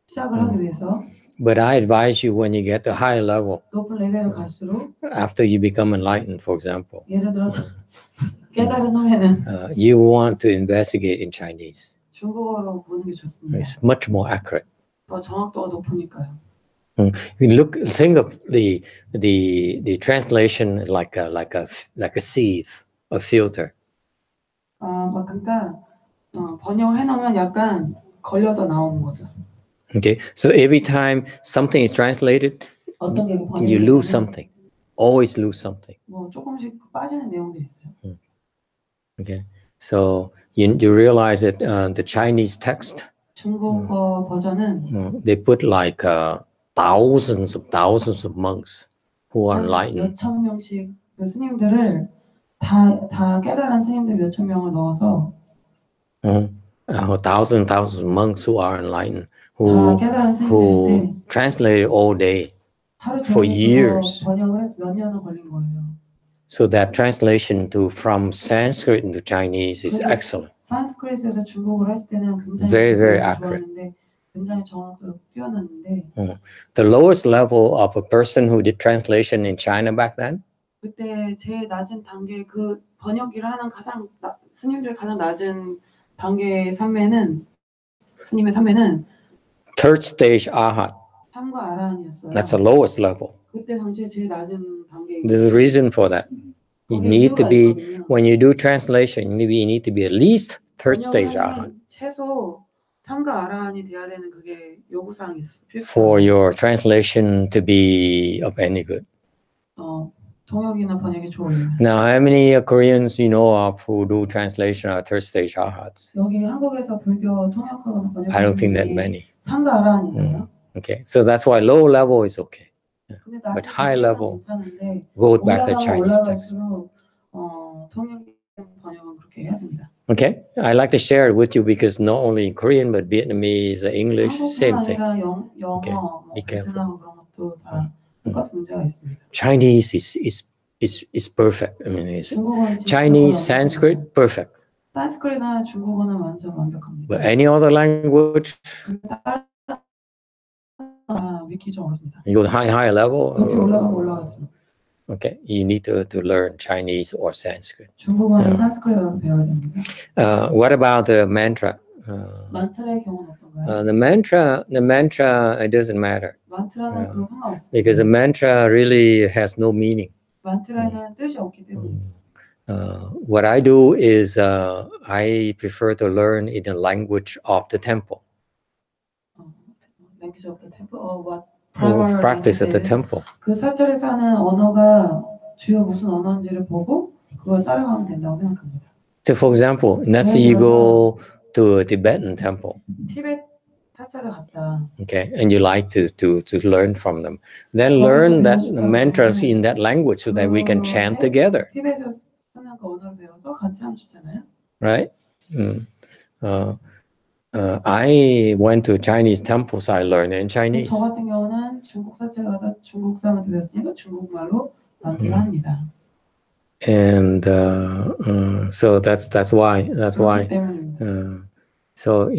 시작을 하기 위해서. But I advise you when you get to higher level, 높은 레벨을 갈수록 after you become enlightened, for example, 예를 들어서 깨달은 후에는 you want to investigate in Chinese. 중국어로 보는 게 좋습니다. It's much more accurate. 더 정확도가 높으니까요. Think of the translation like a sieve, a filter. 그러니까 번역을 해놓으면 약간 걸려서 나오는 거죠. Okay, so every time something is translated, 어떤 게 you lose something. Always lose something. 뭐 조금씩 빠지는 내용들이 있어요. Okay, so you realize that the Chinese text, 중국어 버전은 they put like thousands of monks who are enlightened. 몇천 명씩 그 스님들을 다 깨달은 스님들 몇천 명을 넣어서 thousands of monks who are enlightened, who translated all day for years. 번역을 해서 몇 년을 걸린 거예요. So that translation from Sanskrit into Chinese is excellent. 산스크릿에서 중국어로 했을 때는 굉장히 very accurate. 굉장히 정확도 뛰어났는데 The lowest level of a person who did translation in China back then, 그때 제일 낮은 단계 그 번역 일을 하는 스님들 가장 낮은 단계의 스님의 산매는 third stage arhat. 삼과 아라한이었어요. That's the lowest level. 그때 당시에 제일 낮은 단계. There's a reason for that. You need to be, when you do translation, you need to be at least third stage arhat. 최소 삼과 아라한이 돼야 되는 그게 요구사항이 있었어요. For your translation to be of any good. 통역이나 번역이 좋으면. Now, how many Koreans you know of who do translation or third stage arhats? 여기 한국에서 불교 통역하거나 번역. I don't think that many. 삼과 아라한이에요. Okay, so that's why low level is okay. But high level, go back to Chinese text. Okay, I like to share it with you because not only in Korean but Vietnamese, English, same thing. Okay, be careful. Chinese is perfect. I mean, it's Chinese, Sanskrit, perfect. 산스크릿이나 중국어는 완전 완벽합니다. But any other language, 믿기 좀 어렵습니다. you go to higher level. 올라갔습니다. Okay, you need to learn Chinese or Sanskrit. 중국어는 산스크릿어로 배워야 됩니다. What about the mantra? 만트라의 경우는 어떤가요? The mantra, it doesn't matter. 만트라는 그런 상관없습니다. Because the mantra really has no meaning. 만트라는 뜻이 없기 때문에. What I do is I prefer to learn in the language of the temple. Language of the temple, what? Practice at the temple. 그 사찰에서 하는 언어가 주요 무슨 언어인지를 보고 그걸 따라가면 된다고 생각합니다. So, for example, let's say you go to a Tibetan temple. 티베트 사찰을 갔다. Okay, and you like to learn from them. Then learn that the mantras in that language so that we can chant together. 티베트에서 쓰는 그 언어를 배워서 같이 하면 좋잖아요. Right? I went to Chinese temples. I learned in Chinese. 저 같은 경우는 중국 사찰 가서 중국 사람한테 배웠으니까 중국말로 만트를 합니다. And so that's why. So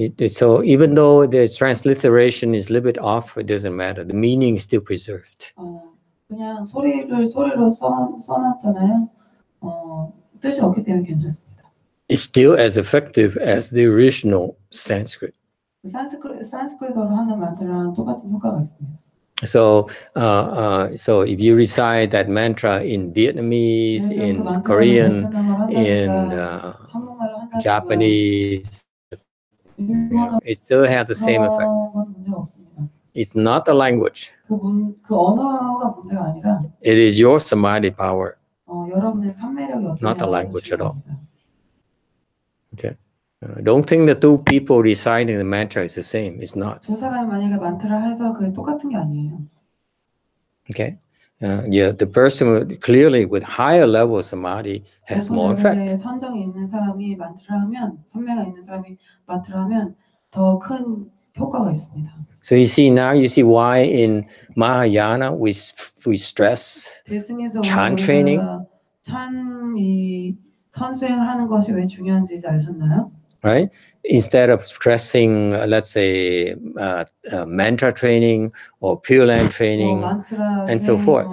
even though the transliteration is a little bit off, it doesn't matter. The meaning is still preserved. 그냥 소리로 써놨잖아요. 뜻이 없기 때문에 괜찮습니다. It's still as effective as the original Sanskrit. 산스크릿어로 하는 만트랑 똑같은 효과가 있습니다. So, so if you recite that mantra in Vietnamese, in Korean, in Japanese, it still has the same effect. It's not the language. It is your samadhi power, not the language at all. Okay. Don't think the two people reciting the mantra is the same. It's not. 두 사람이 만약에 만트를 해서 그게 똑같은 게 아니에요. Okay. Yeah, the person clearly with higher level of samadhi has more effect. 선정이 있는 사람이 만트를 하면, 선매가 있는 사람이 만트를 하면 더 큰 효과가 있습니다. So you see now, you see why in Mahayana we stress Chan training. 찬이 선수행을 하는 것이 왜 중요한지 아셨나요? Right? Instead of stressing, let's say, mantra training or Pure Land training, and so forth.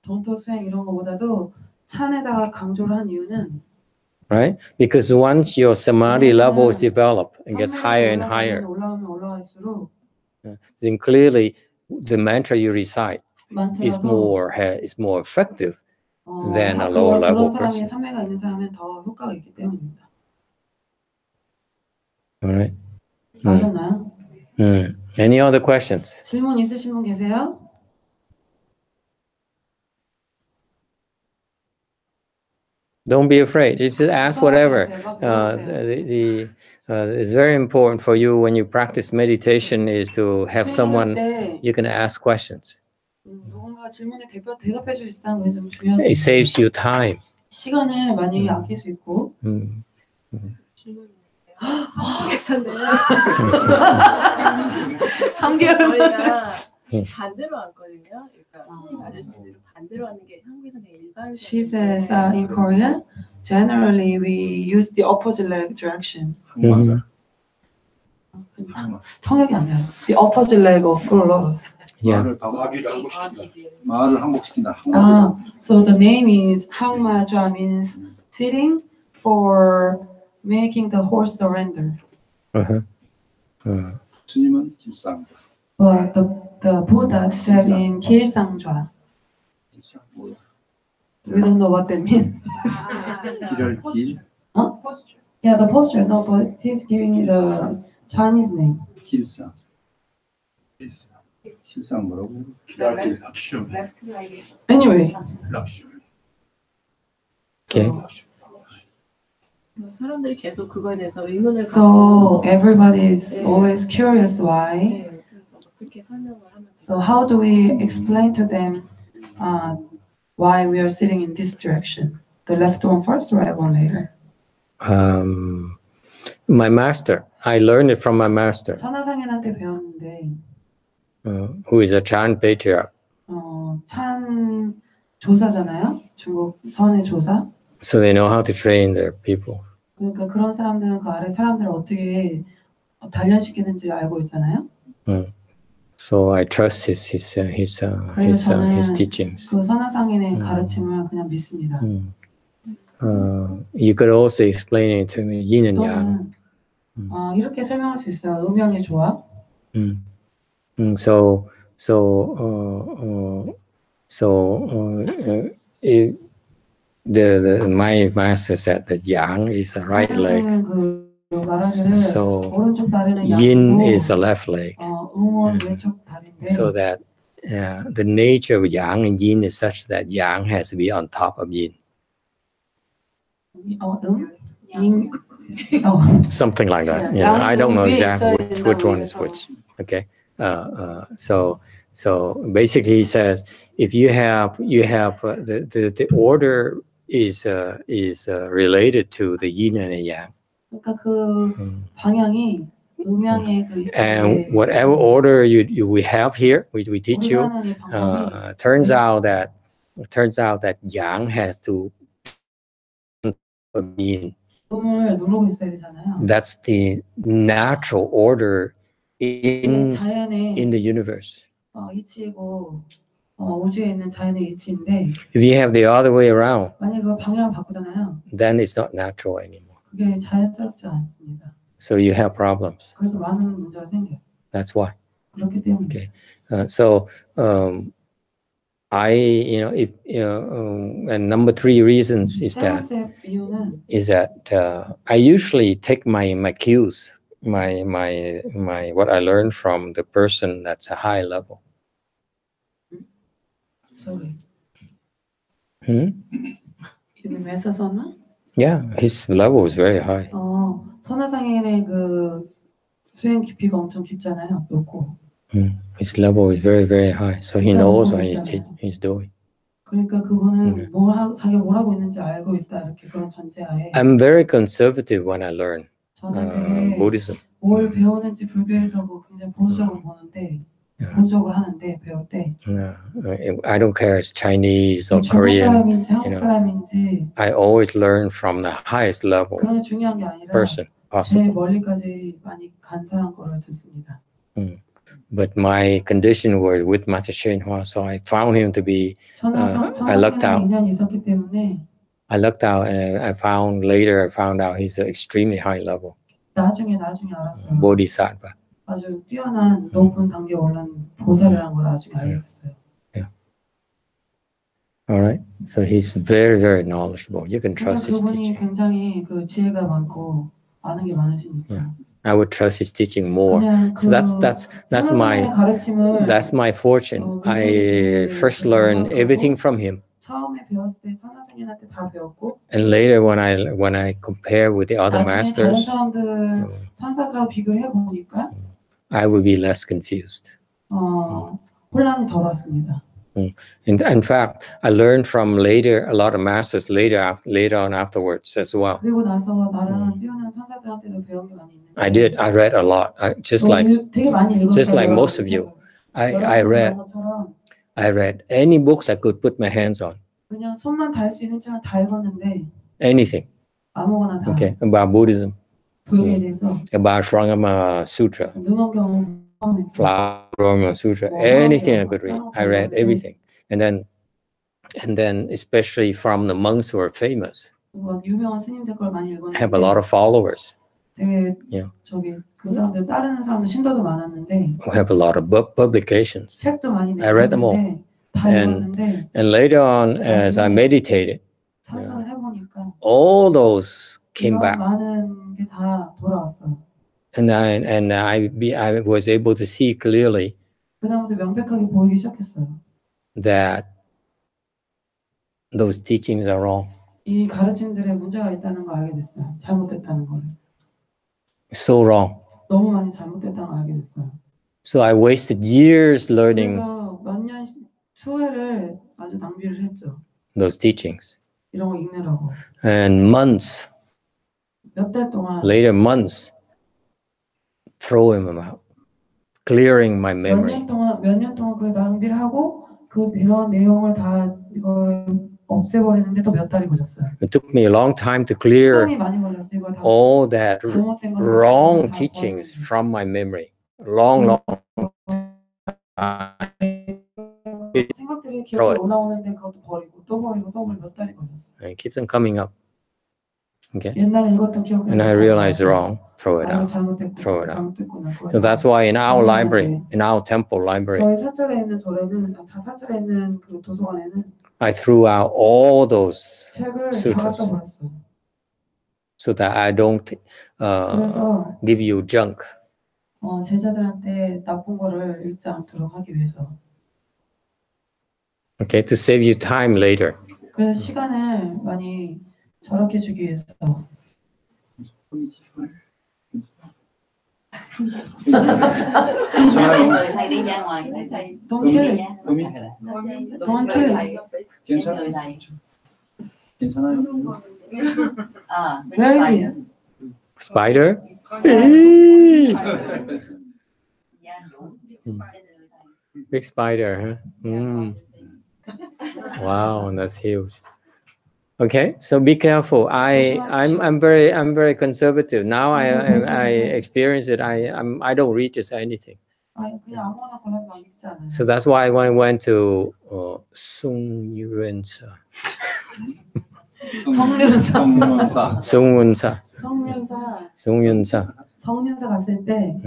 정토 수행 이런 거보다도 찬에다가 강조를 한 이유는 Right? Because once your samadhi level is developed and gets higher and higher, 올라갈수록 then clearly the mantra you recite is more effective than a lower level person. 삼매가 있는 사람은 더 효과가 있기 때문입니다. All right. 아셨나요? Any other questions? 질문 있으신 분 계세요? Don't be afraid. Just ask whatever. It's very important for you when you practice meditation is to have someone you can ask questions. 누군가 질문에 대답해 줄 수 있다는 게 좀 중요해요. It saves you time. 시간을 많이 아낄 수 있고. 괜찮네요. 3개월 저희가 반대로 왔거든요. 그러니까 선생님 아저씨들 반대로 하는 게 한국에서는 일반. She says in Korea, generally we use the opposite leg direction. 통역이 안 돼요. The opposite leg of full lotus. Yeah. 말을 항복시킨다. So the name is 항마좌 means sitting for making the horse surrender. 스님은 길상. But the Buddha said in 길상좌. 길상 뭐야? We don't know what that means. 길을 길. Yeah, the posture. No, but he's giving it a Chinese name. 길상. 길상 뭐라고? Anyway. Okay. 사람들이 계속 그거에 대해서 의문을 So everybody is always curious why. 네, 그래서 어떻게 설명을 하면 So how do we explain to them why we are sitting in this direction? The left one first, right one later? My master, I learned it from my master, 천하상인한테 배웠는데 who is a Chan patriarch. 찬 조사잖아요. 중국 선의 조사. So they know how to train their people. 그러니까 그런 사람들은 그 아래 사람들을 어떻게 단련시키는지 알고 있잖아요. So I trust his teachings. 그 선하상인의 가르침을 그냥 믿습니다. You could also explain it to me, yin and yang. 이렇게 설명할 수 있어요. 음양의 조합. My master said that yang is the right leg, so yin is the left leg. So that the nature of yang and yin is such that yang has to be on top of yin. Something like that. You know, I don't know exactly which one is which. Okay. So basically, he says if you have the order is related to the yin and the yang. 그러니까 그 방향이 음양의 그 and whatever order we have here, we teach you, turns out that yang has to yin. 음을 누르고 있어야 되잖아요. That's the natural order in the universe. 이치이고 우주에 있는 자연의 이치인데 If you have the other way around, 만약 그 방향을 바꾸잖아요. then it's not natural anymore. 그게 자연스럽지 않습니다. So you have problems. 그래서 많은 문제가 생겨요. That's why. 그렇기 때문에. Okay. So and number 3 reasons is 세 that 번째 이유는 I usually take my cues, my what I learned from the person that's a high level. sorry. Hmm? Master Yong Yeah, his level is very high. 선화상인의 그 수행 깊이가 엄청 깊잖아요. 높고. His level is very, very high. So he knows what he's doing. 그러니까 그분은 자기가 뭘 하고 있는지 알고 있다 이렇게 그런 전제하에. I'm very conservative when I learn 저는 Buddhism. 뭘 배우는지 불교에서 굉장히 보수적으로 보는데 보수적으로 하는데 배울 때. I don't care it's Chinese or 중국 Korean. 사람인지 한국 사람인지. I always learn from the highest level 그런 게 중요한 게 아니라 person 제일 possible. 멀리까지 많이 간 사람 거를 듣습니다. But my condition was with Master Xuan Hua, so I found him to be. I lucked out. I lucked out, and I found out he's an extremely high level. 나중에 알았어요. Bodhisattva. 아주 뛰어난 높은 단계에 올른 보살이라는 걸 나중에 알겠어요. Yeah. All right. So he's very, very knowledgeable. You can trust his 그분이 teaching. 굉장히 그 지혜가 많고 아는 게 많으시니까. Yeah. I would trust his teaching more. So that's my fortune. I first learned everything from him. 처음에 배웠을 때 선화생인한테 다 배웠고. And later when I compare with the other masters, 다른 사람들 선사들하고 비교를 해 보니까 I would be less confused. 혼란이 덜 왔습니다. In fact, I learned from a lot of masters later on afterwards as well. 그리고 나서 다른 뛰어난 선사들한테도 배운 게 많이 있는데. I did. I read a lot. Just like most of you. I read any books I could put my hands on. 그냥 손만 닿을 수 있는 책은 다 읽었는데. Anything. 아무거나 다. Okay, about Buddhism. 불교에 대해서. About Shurangama Sutra. 눈원경. Dormant Sutra, anything I could read. I read everything, and then especially from the monks who are famous, 유명한 스님들 걸 많이 읽었는데. have a lot of followers. 되게 그 사람들 따르는 사람들 신도도 많았는데. Who have a lot of publications. 책도 많이 I read them all, and later on as I meditated, all those came back. 많은 게 다 돌아왔어요. And I was able to see clearly that those teachings are wrong. 이 가르침들에 문제가 있다는 걸 알게 됐어요. 잘못됐다는 걸. So wrong. 너무 많이 잘못됐다는 걸 알게 됐어요. So I wasted years learning. 그래서 몇 년 수회를 아주 낭비를 했죠. Those teachings. 이런 거 읽느라고. And months. 몇 달 동안. Later months. Throwing them out, clearing my memory. 몇 년 동안 그 낭비를 하고 그 이런 내용을 다 이걸 없애버리는데 또 몇 달이 걸렸어요. It took me a long time to clear all that wrong teachings from my memory. Long. 생각들이 기억에 올라오는데 그것도 버리고 또 버리고 몇 달이 걸렸어요. And it keeps on coming up. Okay. 옛날에 이것도 기억해. And I realized wrong. Throw it out. Throw it out. So that's why in our library, in our temple library, 저희 사찰에 있는 사찰에 있는 그 도서관에는 I threw out all those 책을 sutras 다 갖다 버렸어요. so that I don't give you junk. 제자들한테 나쁜 거를 읽지 않도록 하기 위해서. Okay, to save you time later. 그래서 시간을 많이 저렇게 주기 위해서. Thầy đi ra ngoài để thầy. Don't kill it. Don't kill it. 괜찮아요. Where is he? Spider? Big spider, huh? Wow, that's huge. Okay, so be careful. I'm very conservative. Now I experience it. I don't read just anything. So that's why when I went to Sung Ryun Sa. Sung Ryun Sa. 성륜사 갔을 때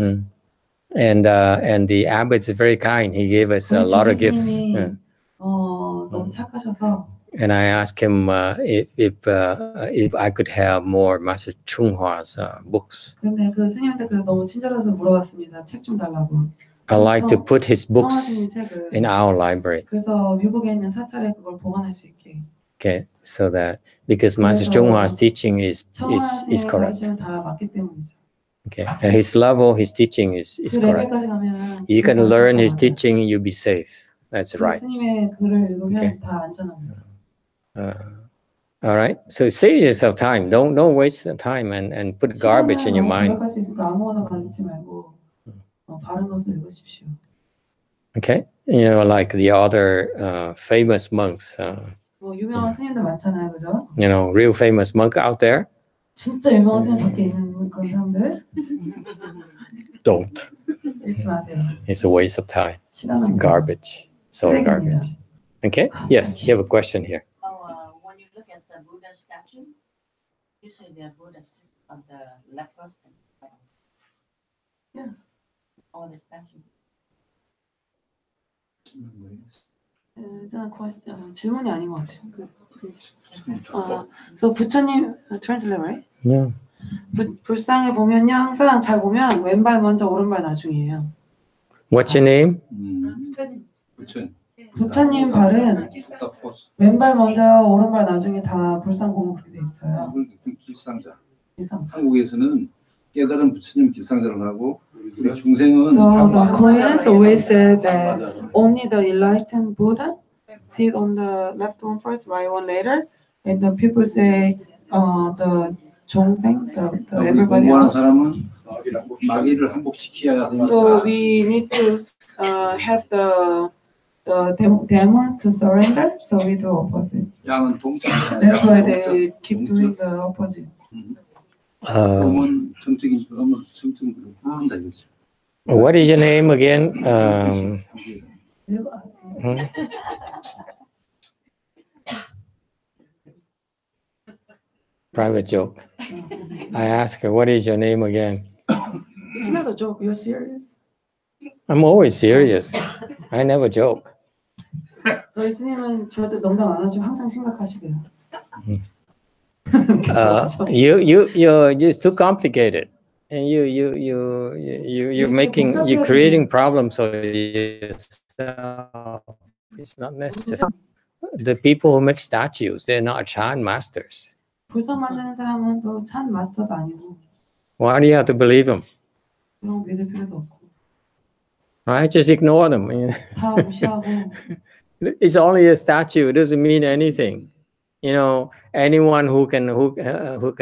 And the abbot is very kind. He gave us a lot of gifts. 주지스님이 너무 착하셔서 And I asked him if I could have more Master YongHua's books. 근데 그 스님한테 그래서 너무 친절해서 물어봤습니다. 책 좀 달라고. I like to put his books 청하시는 책을 in our library. 그래서 미국에 있는 사찰에 그걸 보관할 수 있게. Okay, so that because Master YongHua's teaching is 청하시는 correct. 가르침은 다 맞기 때문이죠. Okay, and his level, his teaching is 그 correct. 레벨까지 가면은 You can learn his teaching, you'll be safe. That's 그 right. 스님의 글을 읽으면 Okay. 다 안전합니다. All right. So save yourself time. Don't waste the time and put garbage in your mind. 생각할 수 있으니까 아무거나 가르치지 말고 바른 옷을 읽으십시오. Okay. You know, like the other famous monks. 뭐 유명한 스님들 많잖아요, 그죠? You know, real famous monk out there. 진짜 유명한 스님 밖에 있는 그런 사람들 Don't. 읽지 마세요. It's a waste of time. It's 시간은 garbage. So garbage. Okay. Yes. You have a question here. When you look at the Buddha statue, usually the Buddha sits on the left foot and right. Yeah. On the statue. 일단 질문이 아닌 것 같아요. So 부처님 translate right? Yeah. 불상에 보면요, 항상 잘 보면 왼발 먼저 오른발 나중이에요. What's your name? 부처님 발은 왼발 먼저 오른발 나중에 다 불상 보면 그렇게 돼 있어요. 길상자. 일상. 한국에서는 깨달은 부처님 길상자로 하고 우리 중생은 So the Koreans always say that only the enlightened Buddha sit on the left one first, right one later, and the people say the 종생, the everybody 공부하는 else. 사람은 마귀를 항복시켜야 된다. So we need to have the demons to surrender. So we do opposite. 양은 동적. That's why they keep doing the opposite. 그러면 정적인 그러면 정적인 그런다 이거죠. What is your name again? Private joke. I ask her, what is your name again? It's not a joke. You're serious? I'm always serious. I never joke. 저희 스님은 절대 농담 안 하시고 항상 심각하시대요. You're just too complicated, and you're creating problems for yourself. It's not necessary. The people who make statues, they're not Chan masters. 불상 만드는 사람은 또 찬 마스터도 아니고. Why do you have to believe them? 그런 거 믿을 필요도 없고. Right? Just ignore them. 다 무시하고. It's only a statue. It doesn't mean anything. You know, anyone who can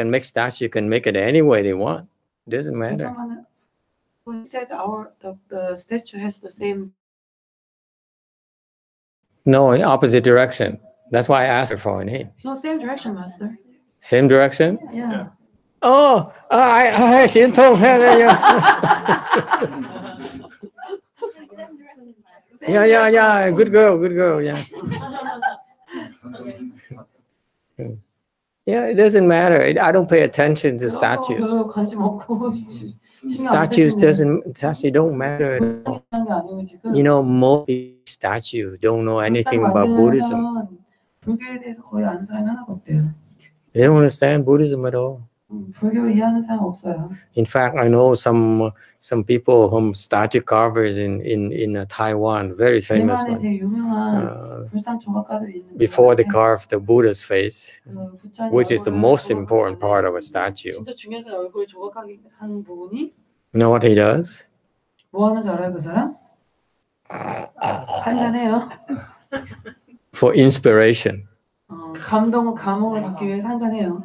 make statue can make it any way they want. It doesn't matter. We said the statue has the same. No, in opposite direction. That's why I asked her for a name. No, same direction, master. Same direction? Yeah. Oh, I see. Yeah. Good girl. Yeah. Yeah, it doesn't matter. I don't pay attention to statues. 관심 없고. Statues don't matter. You know, most statues don't know anything about Buddhism. 불교에 대해서 거의 아는 사람이 하나도 없대요. They don't understand Buddhism at all. 불교를 이해하는 사람 없어요. In fact, I know some people whom statue carvers in Taiwan, very famous one. 되게 유명한 불상 조각가들이 있는데 Before they carved the Buddha's face, which is the most important part of a statue. 진짜 중요한 얼굴 조각하기 하는 부분이 You know what he does? 뭐 하는지 알아요, 그 사람? 한잔해요. For inspiration. 감흥을 받기 위해서 한잔해요.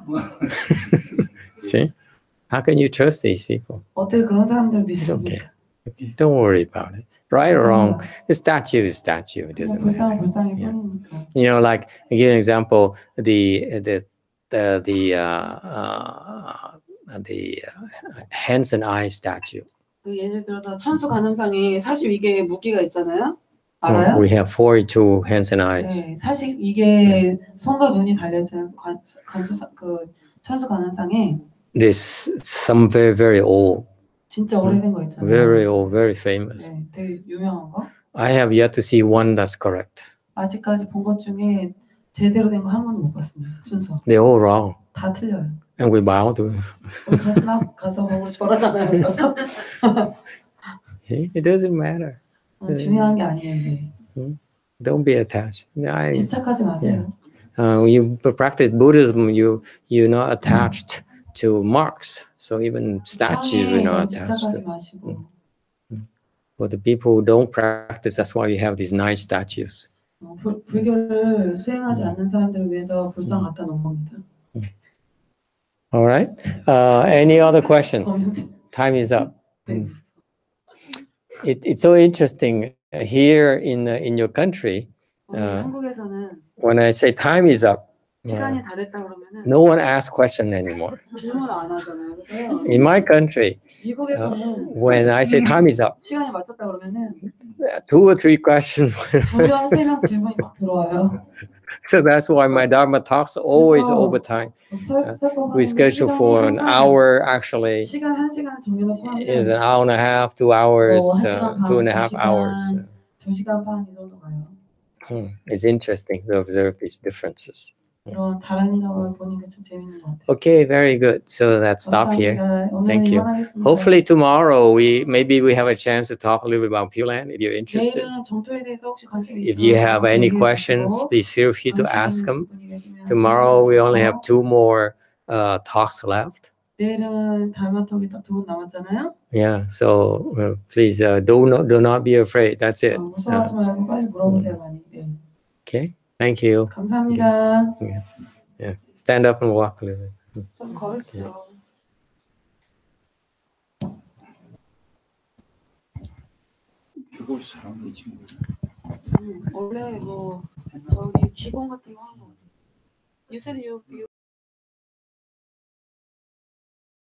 See? How can you trust these people? 어떻게 그런 사람들 It's 믿습니까? okay. Don't worry about it. Right or wrong, the statue is statue. It doesn't matter. 불쌍이 뿐이니까. You know, like I give an example, the hands and eyes statue. 예를 들어서 천수관음상에 42개의 무기가 있잖아요. 알아요? We have 42 hands and eyes. 네, 사실 이게 손과 눈이 달려있잖아요. 천수관음상에. There's some very, very old 진짜 오래된 거 있잖아요. Very old, very famous. 네, 되게 유명한 거. I have yet to see one that's correct. 아직까지 본 것 중에 제대로 된 거 한 번도 못 봤습니다. 순서. They're all wrong. 다 틀려요. And we bow to it. 우리 다시 막 가서 보고 절하잖아요. 그래서 See, it doesn't matter. 중요한 게 아니에요. 이게. Don't be attached. 집착하지 마세요. You practice Buddhism, you're not attached to marks. So even statues, you're not attached 집착하지 to. 마시고. But the people who don't practice, that's why you have these nice statues. 불교를 수행하지 않는 사람들을 위해서 불상 갖다 놓은 겁니다. All right. Any other questions? Time is up. It's so interesting here in your country. 한국에서는 When I say time is up, 시간이 다 됐다 그러면은 no one asks question anymore. 질문 안 하잖아요. 그래서 In my country, 미국에서는 when I say time is up, 시간이 맞췄다 그러면은 2 or 3 questions. 2명, 3명 질문이 막 들어와요. So that's why my Dharma talks always over time. We schedule for an hour, actually. 시간 1시간 정해놓고 Is an hour and a half, 2 hours, 2.5 hours. 2시간 반 이 정도 가요. It's interesting to observe these differences. 이런 다른 점을 보니까 참 재밌는 것 같아요. Okay, very good. So let's stop here. 오늘은 Thank you. 이만하겠습니다. Hopefully tomorrow maybe we have a chance to talk a little bit about Pure Land if you're interested. 내일은 정토에 대해서 혹시 관심이 If you have any questions, please feel free to ask them. Tomorrow we only have 2 more talks left. 내일은 달마톡이 딱 2분 남았잖아요. Yeah, so please do not be afraid. That's it. 무서워하지 말고 빨리 물어보세요 많이. 네. Okay, thank you. 감사합니다. Yeah, stand up and walk a little bit. 좀 걸으시죠. 그거 잘하는 친구. 원래 뭐 저기 기본 같은 거 하고. You said you